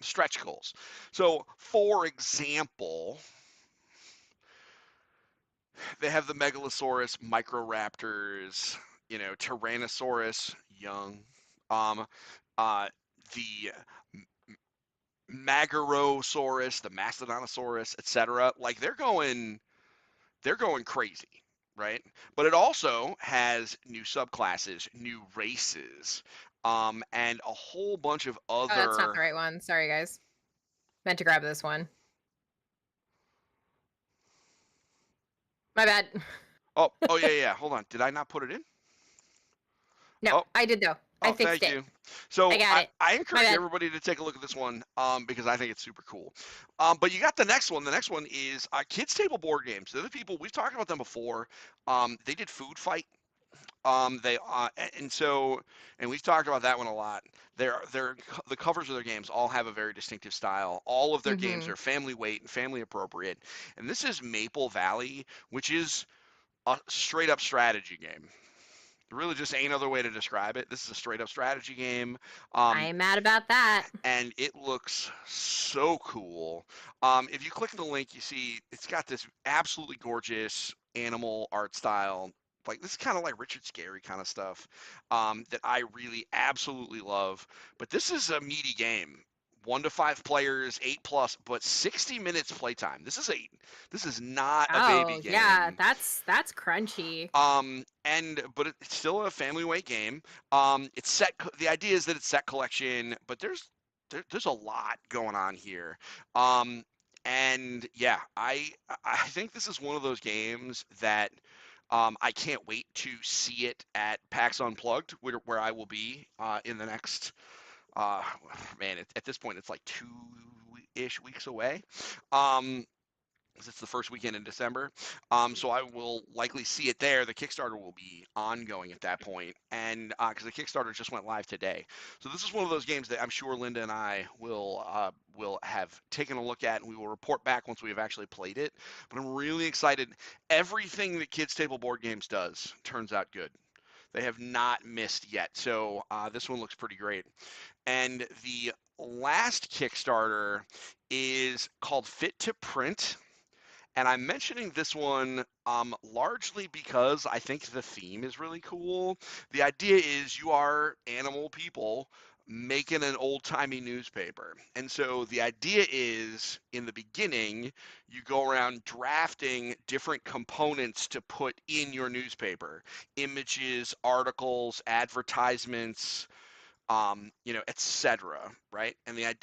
stretch goals. So, for example, they have the Megalosaurus, Microraptors, Tyrannosaurus, young, um, uh, the Magarosaurus, the Mastodontosaurus, etc. Like they're going crazy, right? But it also has new subclasses, new races, and a whole bunch of Oh, that's not the other. right one. Sorry, guys. Meant to grab this one. My bad. Oh yeah, yeah. Hold on. Did I not put it in? No, Oh, I did though. I Oh, fixed thank it. you. I So got I, it. I My encourage bad. everybody to take a look at this one because I think it's super cool. But you got the next one. The next one is Kids Table Board Games. They're the people we've talked about them before. They did Food Fight. They and so and we've talked about that one a lot. The covers of their games all have a very distinctive style. All of their games Mm-hmm. are family weight and family appropriate. And this is Maple Valley, which is a straight up strategy game. There really just ain't other way to describe it. This is a straight up strategy game. I Um, ain't mad about that. and it looks so cool. If you click the link, you see it's got this absolutely gorgeous animal art style. Like this is kind of like Richard Scarry kind of stuff that I really absolutely love. But this is a meaty game. 1 to 5 players, 8 plus, but 60 minutes playtime. This is not a baby Oh, yeah, game. that's crunchy. But it's still a family weight game. It's set. The idea is that it's set collection, but there's a lot going on here. Um, and yeah, I think this is one of those games that I can't wait to see it at PAX Unplugged, where I will be in the next. Uh, Man, at this point, it's like 2-ish weeks away. Um, 'Cause it's the first weekend in December. So I will likely see it there. The Kickstarter will be ongoing at that point, and because the Kickstarter just went live today, so this is one of those games that I'm sure Linda and I will have taken a look at, and we will report back once we have actually played it. But I'm really excited. Everything that Kids Table Board Games does turns out good. They have not missed yet, so this one looks pretty great. And the last Kickstarter is called Fit to Print. And I'm mentioning this one largely because I think the theme is really cool. The idea is you are animal people making an old timey newspaper. And so the idea is in the beginning, you go around drafting different components to put in your newspaper images, articles, advertisements, etc. Right? And then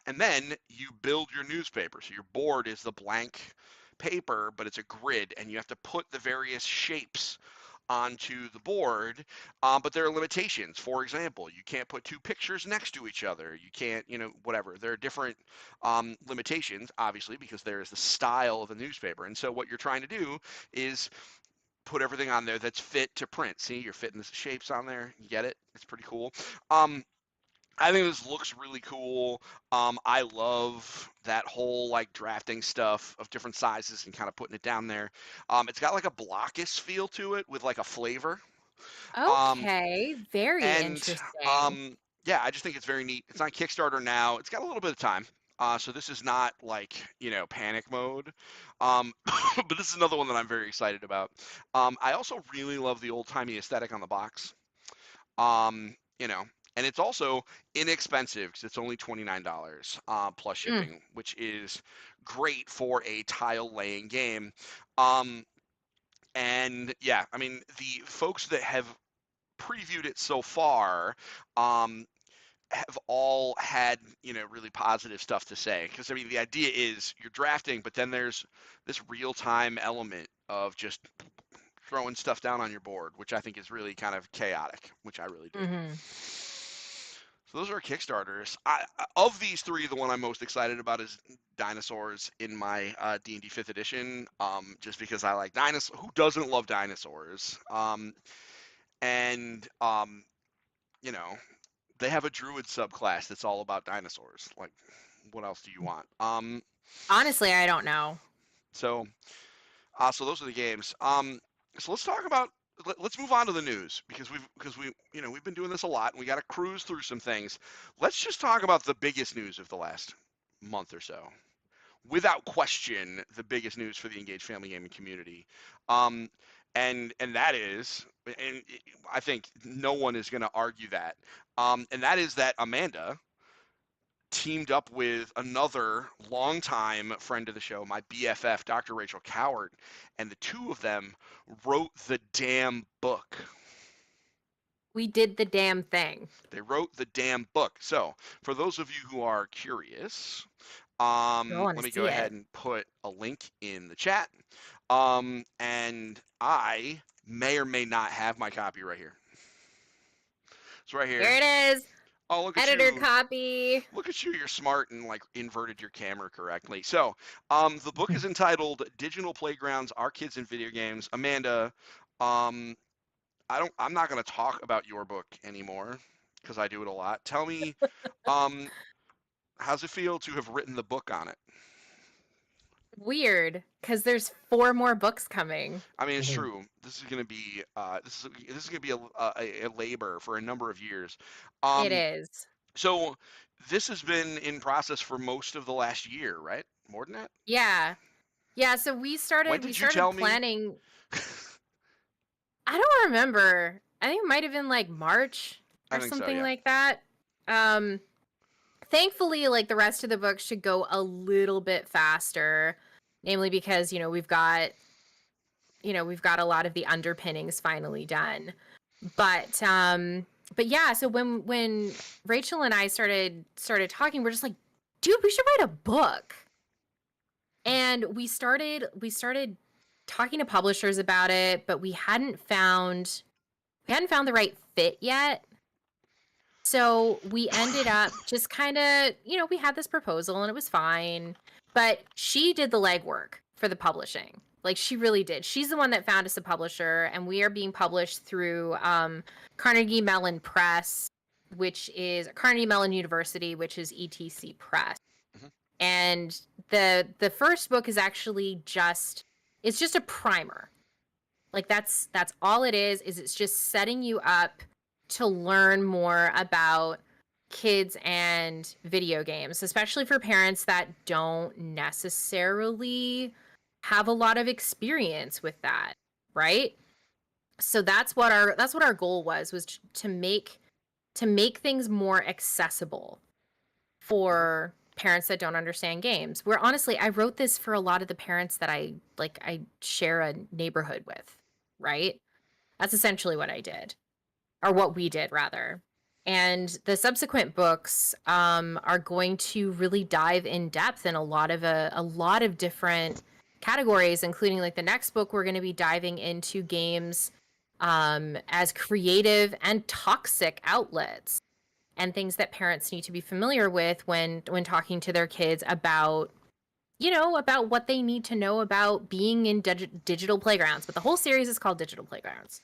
and then you build your newspaper. So your board is the blank paper, but it's a grid, and you have to put the various shapes onto the board, but there are limitations. For example, you can't put two pictures next to each other. You can't, whatever. There are different limitations, obviously, because there is the style of a newspaper. And so what you're trying to do is put everything on there that's fit to print. See, you're fitting the shapes on there. You get it? It's pretty cool. I think this looks really cool. I love that whole like drafting stuff of different sizes and kind of putting it down there. It's got like a Blockus feel to it with like a flavor. Um, Okay, very and interesting. yeah, I just think it's very neat. It's on Kickstarter now. It's got a little bit of time. So this is not like, panic mode. But this is another one that I'm very excited about. I also really love the old-timey aesthetic on the box. Um, you know, and it's also inexpensive because it's only $29 plus Mm, shipping, which is great for a tile laying game. Um, and yeah, I mean, the folks that have previewed it so far, um, have all had, really positive stuff to say. Because I mean, the idea is you're drafting, but then there's this real-time element of just throwing stuff down on your board, which I think is really kind of chaotic, which I really dig. hmm So those are Kickstarters. Of these three, the one I'm most excited about is dinosaurs in my D&D 5th edition. Just because I like dinosaurs. Who doesn't love dinosaurs? And you know, they have a druid subclass that's all about dinosaurs. Like, what else do you want? Honestly, I don't know. So so those are the games. So let's talk about. Let's move on to the news we've been doing this a lot and we got to cruise through some things. Let's just talk about the biggest news of the last month or so. Without question, the biggest news for the engaged family gaming community, um, and that is, and I think no one is going to argue that, and that is that Amanda teamed up with another longtime friend of the show, my BFF, Dr. Rachel Cowart, and the two of them wrote the damn book. We did the damn thing. They wrote the damn book. So, for those of you who are curious, I want let to me go see ahead it. and put a link in the chat. And I may or may not have my copy right here. It's right Here here. it is. Oh, look at Editor you. copy. Look at you, you're smart and like inverted your camera correctly. So, the book is entitled Digital Playgrounds, Our Kids in Video Games. Amanda, um, I'm not going to talk about your book anymore because I do it a lot. Tell me, um, how's it feel to have written the book on it? Weird, because there's 4 more books coming. I mean, it's true. This is going to be this is going to be a labor for a number of years. It Um, is. so this has been in process for most of the last year, right? More than that? Yeah. Yeah, so When we did you started tell me? planning. I don't remember. I think it might have been like March I or think so, something yeah. like that. Um Thankfully, like the rest of the book should go a little bit faster, namely because, we've got a lot of the underpinnings finally done. But yeah, so when Rachel and I started talking, we're just like, dude, we should write a book. And we started talking to publishers about it, but we hadn't found the right fit yet. So we ended up just kind of, we had this proposal and it was fine, but she did the legwork for the publishing. Like she really did. She's the one that found us a publisher, and we are being published through Carnegie Mellon Press, which is Carnegie Mellon University, which is ETC Press. Mhm. And the first book is actually it's just a primer. Like that's all it is it's just setting you up to learn more about kids and video games, especially for parents that don't necessarily have a lot of experience with that, right? So that's what our goal was to make things more accessible Mhm. for parents that don't understand games. Where honestly, I wrote this for a lot of the parents that I share a neighborhood with, right? That's essentially what I did, or what we did rather. And the subsequent books are going to really dive in depth in a lot of different categories, including like the next book we're going to be diving into games as creative and toxic outlets, and things that parents need to be familiar with when talking to their kids about, about what they need to know about being in digital playgrounds. But the whole series is called Digital Playgrounds.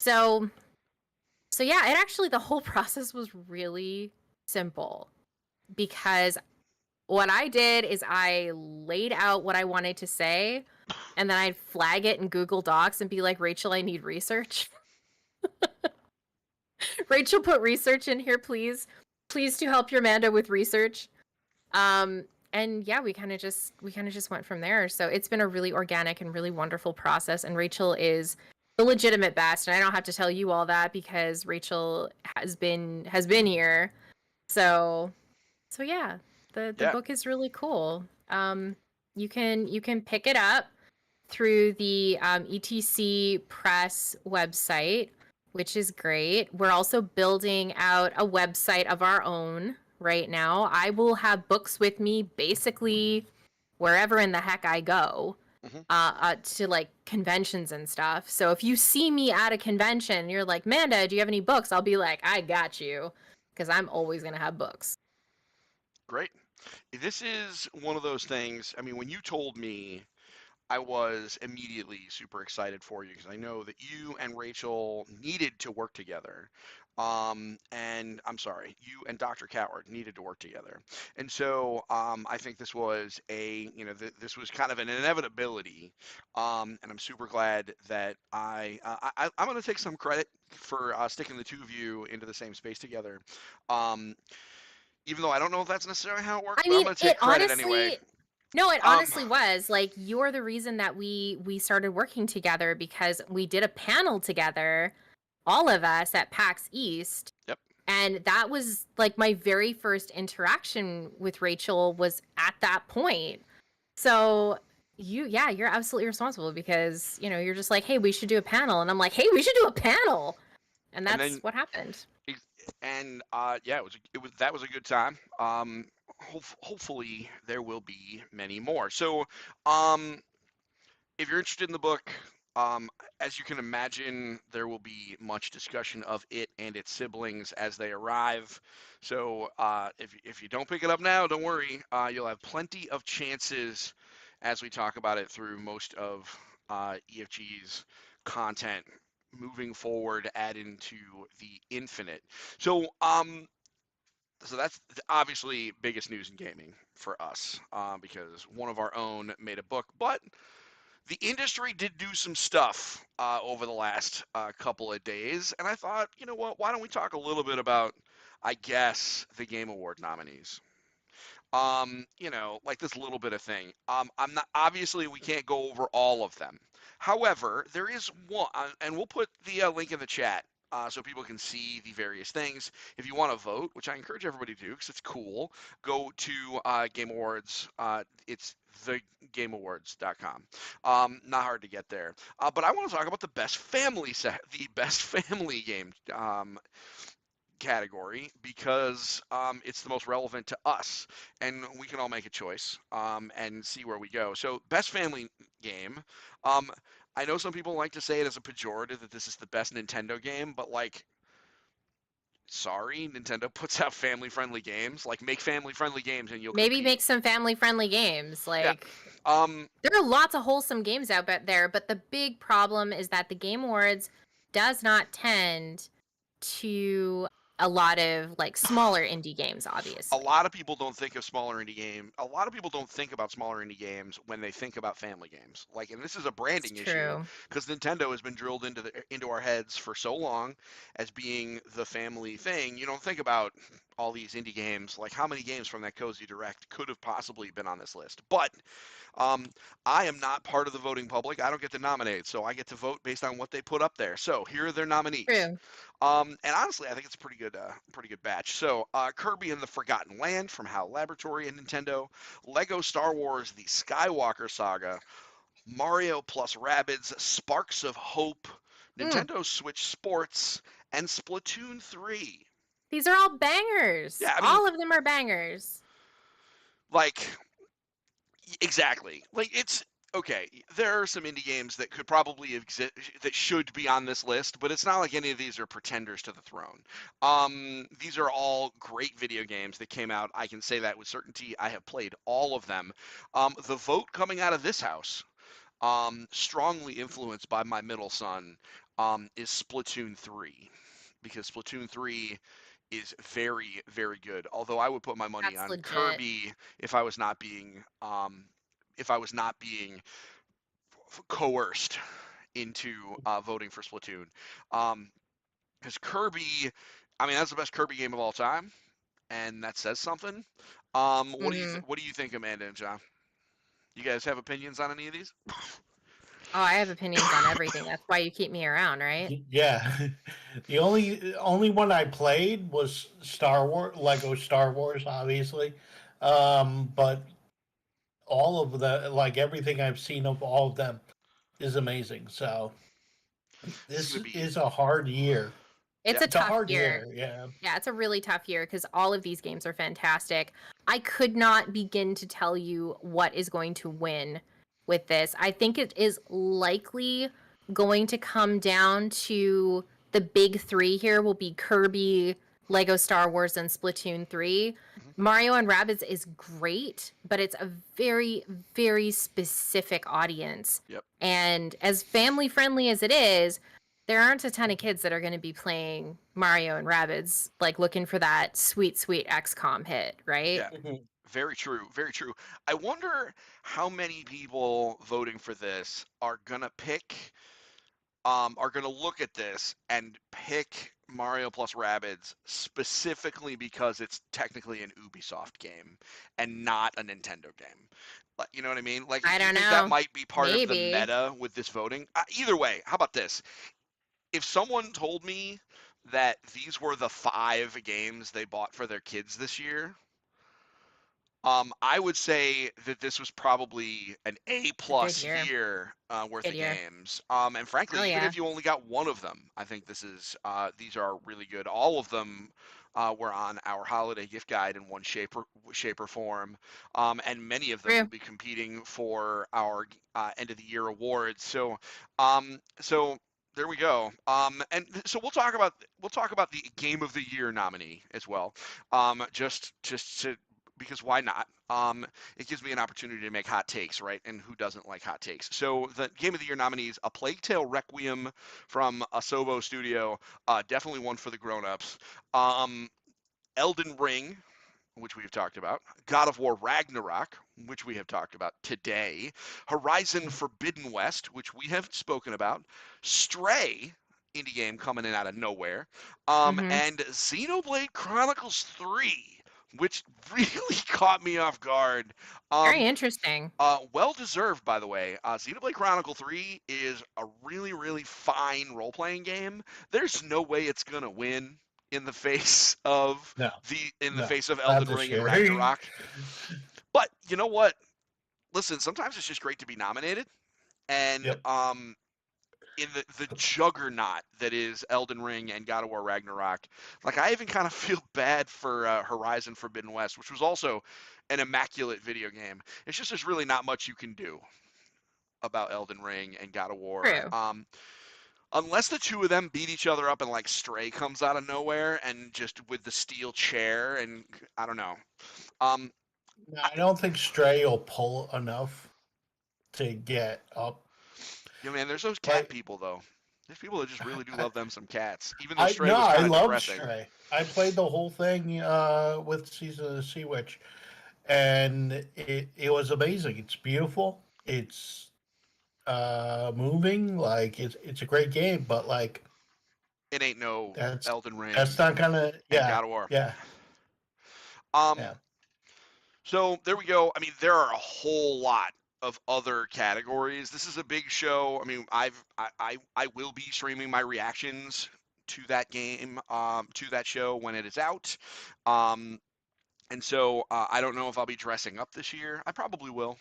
So yeah, it actually, the whole process was really simple, because what I did is I laid out what I wanted to say, and then I'd flag it in Google Docs and be like, Rachel, I need research. Rachel, put research in here, please. Please to help your Amanda with research. And yeah, we kind of just went from there. So it's been a really organic and really wonderful process. And Rachel is the legitimate best. And I don't have to tell you all that, because Rachel has been here. So yeah, the Yeah. book is really cool. You can pick it up through the ETC Press website, which is great. We're also building out a website of our own right now. I will have books with me basically wherever in the heck I go, Hmm. to like conventions and stuff. So if you see me at a convention, you're like, Manda, do you have any books? I'll be like, I got you, because I'm always going to have books. Great. This is one of those things. I mean, when you told me, I was immediately super excited for you because I know that you and Rachel needed to work together. And I'm sorry, you and Dr. Coward needed to work together. And so I think this was this was kind of an inevitability. And I'm super glad that I'm going to take some credit for sticking the two of you into the same space together. Um, Even though I don't know if that's necessarily how it works, I but I'm mean, going to take it credit anyway. honestly, no, it Um, honestly was like, you're the reason that we started working together, because we did a panel together, all of us at PAX East. yep. And that was like my very first interaction with Rachel was at that point. So you're absolutely responsible, because, you're just like, hey, we should do a panel. And I'm like, hey, we should do a panel. And And that's then what happened. Ex- And yeah, it was that was a good time. Hopefully there will be many more. So, um, if you're interested in the book, um, as you can imagine, there will be much discussion of it and its siblings as they arrive. So, if you don't pick it up now, don't worry. You'll have plenty of chances as we talk about it through most of EFG's content moving forward, add into the infinite. So, so that's obviously biggest news in gaming for us, because one of our own made a book, but the industry did do some stuff over the last couple of days, and I thought, you know what? Why don't we talk a little bit about, I guess, the Game Award nominees? Like this little bit of thing. I'm not obviously we can't go over all of them. However, there is one, and we'll put the link in the chat so people can see the various things. If you want to vote, which I encourage everybody to do because it's cool, go to Game Awards. It's thegameawards.com. Not hard to get there. But I want to talk about the best family game category because it's the most relevant to us, and we can all make a choice and see where we go. So, best family game. Um, I know some people like to say it as a pejorative that this is the best Nintendo game, but like, sorry, Nintendo puts out family-friendly games. Like, make family-friendly games, and you'll Maybe compete. make some family friendly games. Yeah. Like, Um, there are lots of wholesome games out there, but the big problem is that the Game Awards does not tend to a lot of like smaller indie games, a obviously. lot of people don't think of smaller indie game. A lot of people don't think about smaller indie games when they think about family games. Like, and this is a It's branding issue true. because Nintendo has been drilled into our heads for so long as being the family thing. You don't think about all these indie games. Like, how many games from that Cozy Direct could have possibly been on this list? But um, I am not part of the voting public. I don't get to nominate, so I get to vote based on what they put up there. So here are their nominees. True. And honestly, I think it's a pretty good batch. So, Kirby and the Forgotten Land from HAL Laboratory and Nintendo, Lego Star Wars: The Skywalker Saga, Mario plus Rabbids: Sparks of Hope, Mm, Nintendo Switch Sports, and Splatoon 3. these are all bangers. Yeah, I mean, All of them are bangers. like exactly. Like okay, there are some indie games that could probably exist that should be on this list, but it's not like any of these are pretenders to the throne. These are all great video games that came out. I can say that with certainty. I have played all of them. The vote coming out of this house, strongly influenced by my middle son, is Splatoon 3, because Splatoon 3 is very, very good. Although I would put my money That's on legit. Kirby if I was not being coerced into voting for Splatoon. Because Kirby, I mean, that's the best Kirby game of all time, and that says something. Mhm. What do you think, Amanda and John? You guys have opinions on any of these? Oh, I have opinions on everything. That's why you keep me around, right? Yeah, the only one I played was Star Wars, Lego Star Wars, obviously. But all of the like everything I've seen of all of them is amazing. So This is this gonna be, is a hard year. It's yeah, a It's a tough hard year. year. Yeah. Yeah, it's a really tough year because all of these games are fantastic. I could not begin to tell you what is going to win with this. I think it is likely going to come down to the big three here will be Kirby, Lego Star Wars, and Splatoon 3. mhm, Mario and Rabbids is great, but it's a very, very specific audience. yep, And as family friendly as it is, there aren't a ton of kids that are going to be playing Mario and Rabbids, like looking for that sweet, sweet XCOM hit, right? yeah. Very true, very true. I wonder how many people voting for this are gonna look at this and pick Mario plus Rabbids specifically because it's technically an Ubisoft game and not a Nintendo game. Like, you know what I mean? Like, I do you don't think that know. might be part of the Maybe. meta with this voting? Either way, how about this? If someone told me that these were the 5 games they bought for their kids this year, I would say that this was probably an A It's a good plus year. year worth Good of year. games. And frankly, Hell even yeah. if you only got one of them, I think these are really good. All of them were on our holiday gift guide in one shape or form, and many of them will True. be competing for our end of the year awards. So there we go. So we'll talk about the game of the year nominee as well. Just to because why not? It gives me an opportunity to make hot takes, right? And who doesn't like hot takes? So the Game of the Year nominees: A Plague Tale Requiem from Asobo Studio, definitely one for the grown-ups. Um, Elden Ring, which we have talked about, God of War Ragnarok, which we have talked about today, Horizon Forbidden West, which we have spoken about, Stray, indie game coming in out of nowhere, Mm-hmm. and Xenoblade Chronicles 3, which really caught me off guard. Very Um, interesting. well deserved, by the way. Xenoblade Chronicle 3 is a really, really fine role playing game. There's no way it's gonna win in the face of No, no, not Elden this Ring and year. Ragnarok. But you know what? Listen, sometimes it's just great to be nominated. And Yep. in the juggernaut that is Elden Ring and God of War Ragnarok, like I even kind of feel bad for Horizon Forbidden West, which was also an immaculate video game. It's just there's really not much you can do about Elden Ring and God of War. True. Unless the two of them beat each other up and like Stray comes out of nowhere and just with the steel chair and I don't know. Um, No, I, I don't think Stray will pull enough to get up. you know, man, there's those cat Like people though. There's people that just really do I, love them some cats, even though I Stray no, was I kind of love depressing. Stray. I played the whole thing with Season of the Sea Witch, and it was amazing. It's beautiful. It's moving. Like it's a great game, but like It ain't no that's Elden that's Ring not gonna. and Yeah, God of War. yeah, Um, yeah. so there we go. I mean, there are a whole lot of other categories. This is a big show. I mean, I will be streaming my reactions to that game, to that show when it is out. Um, and so I don't know if I'll be dressing up this year. I probably will.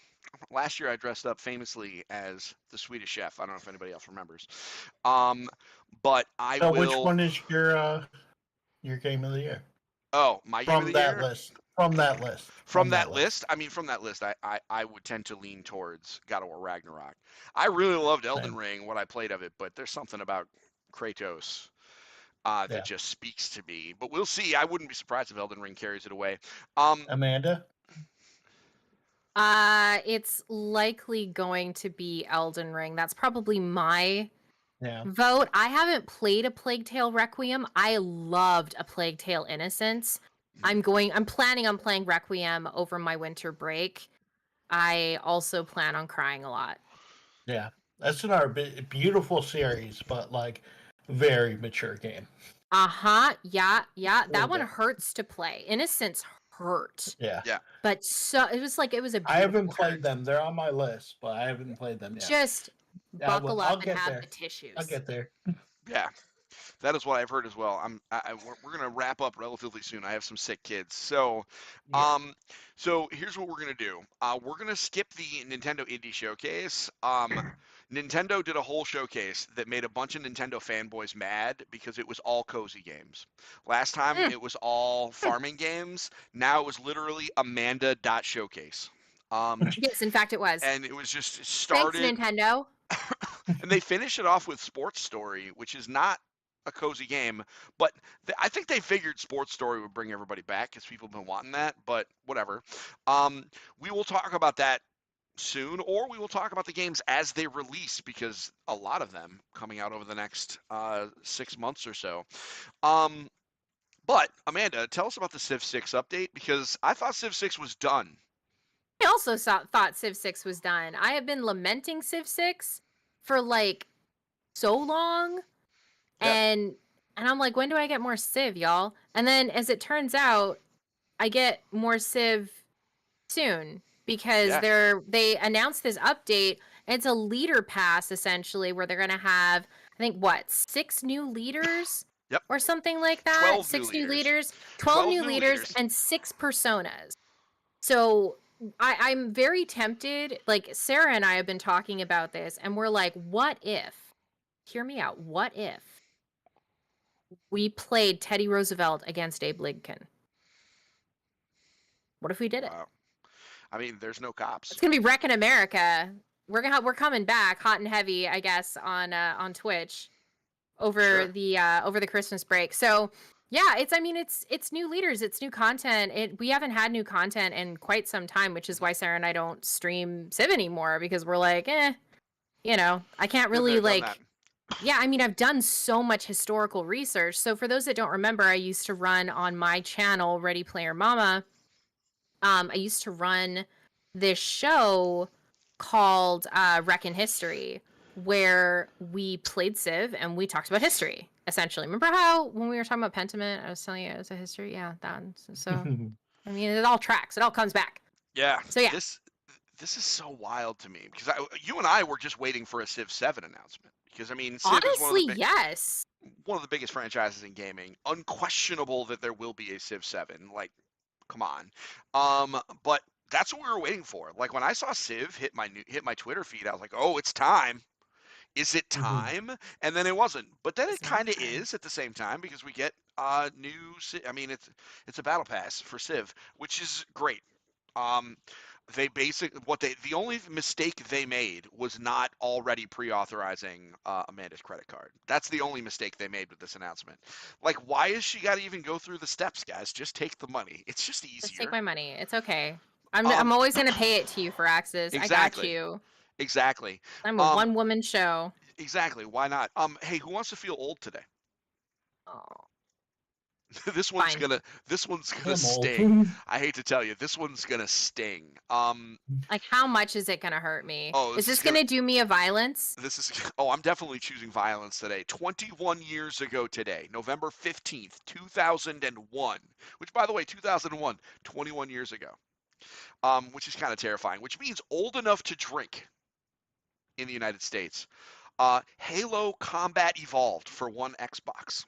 Last year I dressed up famously as the Swedish Chef. I don't know if anybody else remembers. Um, but I So which will. one is your game of the year Oh, my game of from the that year. list? from that list. From From that that list, list. I mean, from that list, I would tend to lean towards God of War Ragnarok. I really loved Elden Same. Ring, what I played of it, but there's something about Kratos that Yeah. just speaks to me. But we'll see. I wouldn't be surprised if Elden Ring carries it away. Um, Amanda? It's likely going to be Elden Ring. That's probably my Yeah. vote. I haven't played a Plague Tale Requiem. I loved A Plague Tale Innocence. I'm planning on playing Requiem over my winter break. I also plan on crying a lot. Yeah. That's another beautiful series, but like very mature game. Uh-huh. Yeah, yeah. That one Yeah. hurts to play. Innocence hurt. Yeah. yeah, But so it was a I haven't beautiful played hurt. them. They're on my list, but I haven't played them yet. Just Yeah, buckle up I'll and get have there. the I'll tissues. get there. yeah. That is what I've heard as well. We're gonna wrap up relatively soon. I have some sick kids, so Yeah. here's what we're gonna do. We're gonna skip the Nintendo Indie Showcase. Nintendo did a whole showcase that made a bunch of Nintendo fanboys mad because it was all cozy games. Last time Mm, it was all farming games. Now it was literally Amanda dot showcase. yes, in fact it was. And it was just Thanks, started Nintendo. and they finish it off with Sports Story, which is not a cozy game, but I think they figured Sports Story would bring everybody back because people have been wanting that. But whatever. Um, we will talk about that soon, or we will talk about the games as they release because a lot of them coming out over the next 6 months or so. Um, but Amanda, tell us about the Civ 6 update because I thought Civ 6 was done. I also thought Civ 6 was done. I have been lamenting Civ 6 for like so long, Yep. and I'm like, when do I get more Civ, y'all? And then as it turns out, I get more Civ soon because Yeah. they announced this update. And it's a leader pass essentially where they're gonna have, I think, what, 6 new leaders Yep. or something like that. 12 new 6 new leaders. leaders, 12 12 new new leaders, leaders. and 6 personas. So I'm very tempted. Like Sarah and I have been talking about this, and we're like, what if? Hear me out. What if we played Teddy Roosevelt against Abe Lincoln? What if we did it? Wow. I mean, there's no cops. It's gonna be Wrecking America. We're coming back hot and heavy, I guess, on Twitch Sure. over the Christmas break. So yeah, it's new leaders, it's new content. We haven't had new content in quite some time, which is why Sarah and I don't stream Civ anymore because we're like, I can't Been really there, done that. like. Yeah, I mean, I've done so much historical research. So for those that don't remember, I used to run on my channel, Ready Player Mama. I used to run this show called Wreckin' History, where we played Civ and we talked about history, essentially. Remember how when we were talking about Pentiment, I was telling you it was a history? Yeah, that. So, I mean, it all tracks. It all comes back. Yeah. So, yeah. This is so wild to me because you and I were just waiting for a Civ 7 announcement because I mean Civ is Honestly, yes. one of the biggest franchises in gaming. Unquestionable that there will be a Civ 7. Like, come on. But that's what we were waiting for. Like when I saw Civ hit my Twitter feed, I was like, "Oh, it's time." Is it time? And then it wasn't. But then it It's not kind of time. is at the same time because we get new. I mean, it's a battle pass for Civ, which is great. Um, the only mistake they made was not already pre-authorizing Amanda's credit card. That's the only mistake they made with this announcement. Like, why is she got to even go through the steps, guys? Just take the money. It's just Just take easier. my money. It's okay. I'm Um, always gonna pay it to you for Axis. I got exactly, you. exactly, I'm a um, one woman show. exactly. Why not? Hey, who wants to feel old today? Oh, fine. This one's gonna I'm old. sting. I hate to tell you, this one's gonna sting. Like, how much is it gonna hurt me? Oh, Is this gonna do me a violence? this is oh, I'm definitely choosing violence today. 21 years ago today, November 15th, 2001. Which, by the way, 2001, 21 years ago. Which is kind of terrifying. Which means old enough to drink in the United States. Halo Combat Evolved for one Xbox.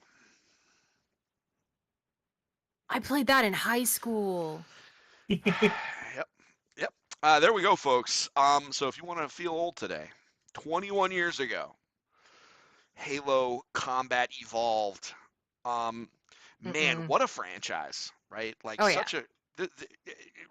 I played that in high school. Yep. Yep. There we go, folks. So if you want to feel old today, 21 years ago, Halo Combat Evolved. Um, man, Mm-mm. what a franchise, right? Like Oh yeah. I'm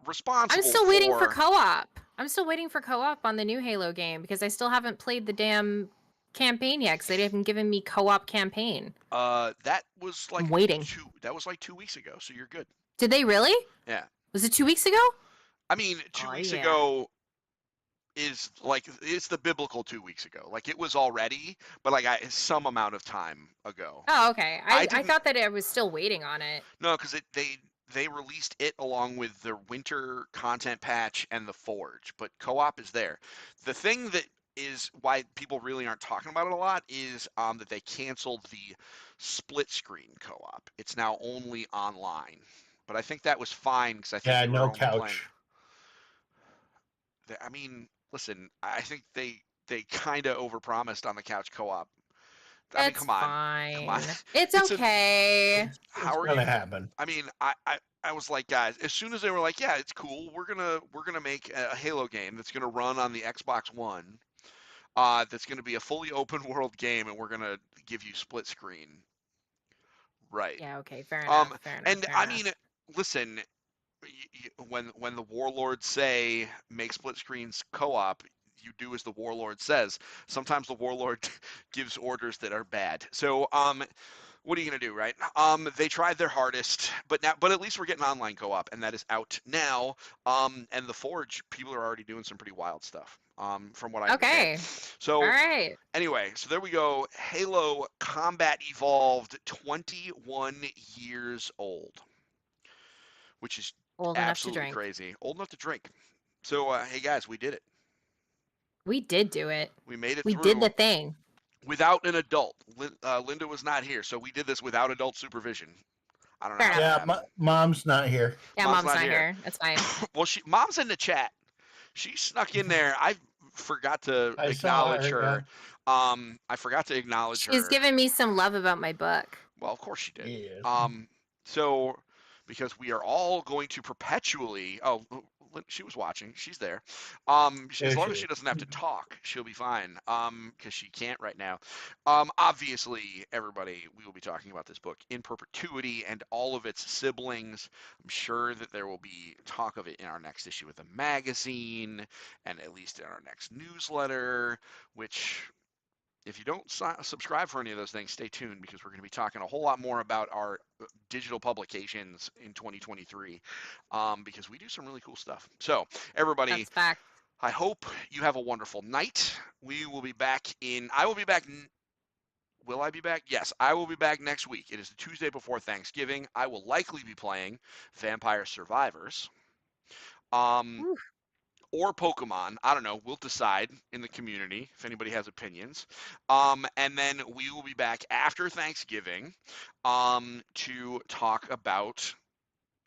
responsible still waiting for for. co-op. I'm still waiting for co-op on the new Halo game because I still haven't played the damn campaign yet because they haven't given me co-op campaign. That was I'm like waiting. 2 weeks ago, so you're good. Did they really? Yeah. Was it 2 weeks ago? I mean, two Oh weeks yeah. ago is like it's the biblical 2 weeks ago. Like it was already, but like some amount of time ago. Oh, okay. I I didn't thought that I was still waiting on it. No, because they released it along with the winter content patch and the Forge, but co-op is there. The thing that is why people really aren't talking about it a lot is that they canceled the split screen co-op. It's now only online, but I think that was fine because I think Yeah, you were no only playing. couch. I mean, listen, I think they kind of overpromised on the couch co-op. I mean, It's come on, come on. fine. It's It's a okay. It's how are gonna you? happen. I mean, I was like, guys, as soon as they were like, yeah, it's cool, we're gonna make a Halo game that's gonna run on the Xbox One, that's gonna be a fully open world game, and we're gonna give you split screen, right? Yeah, okay. Fair enough. Um, Fair enough. and Fair I enough. mean, listen, when the warlords say make split screens co-op, you do as the warlord says. Sometimes the warlord gives orders that are bad. So what are you gonna do, right? They tried their hardest, but at least we're getting online co-op, and that is out now. And the Forge, people are already doing some pretty wild stuff. From what I understand. Okay. All So right. anyway, so there we go. Halo Combat Evolved, 21 years old, which is Old enough to absolutely drink. crazy. Old enough to drink. So hey guys, we did it. We did do it. We made it We did the through thing. without an adult. Linda was not here, so we did this without adult supervision. I don't know Fair how enough. that Yeah, happened. mom's not here. Yeah, Mom's mom's not not here. here. That's fine. Well, mom's in the chat. She snuck in there. I forgot to I saw acknowledge her. Yeah. her. I forgot to acknowledge She's her. giving me some love about my book. Well, of course she did. Yes. So because we are all going to perpetually. Oh, she was watching. She's there. As There long she as she is. doesn't have to talk, she'll be fine. Because she can't right now. Obviously, everybody, we will be talking about this book in perpetuity and all of its siblings. I'm sure that there will be talk of it in our next issue of the magazine, and at least in our next newsletter, which if you don't subscribe for any of those things, stay tuned because we're going to be talking a whole lot more about our digital publications in 2023 because we do some really cool stuff. So, everybody, That's fact. I hope you have a wonderful night. We will be back I will be back. Will I be back? Yes, I will be back next week. It is the Tuesday before Thanksgiving. I will likely be playing Vampire Survivors. Um, Whew. or Pokemon. I don't know. We'll decide in the community if anybody has opinions. And then we will be back after Thanksgiving to talk about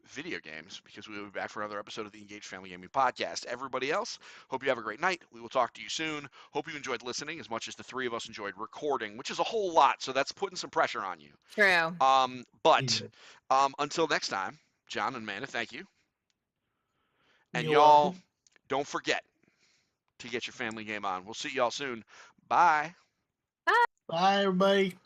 video games because we will be back for another episode of the Engaged Family Gaming Podcast. Everybody else, hope you have a great night. We will talk to you soon. Hope you enjoyed listening as much as the three of us enjoyed recording, which is a whole lot. So that's putting some pressure on you. True. But Yeah. until next time, John and Amanda, thank you. And You're y'all, welcome. don't forget to get your family game on. We'll see y'all soon. Bye. Bye, everybody.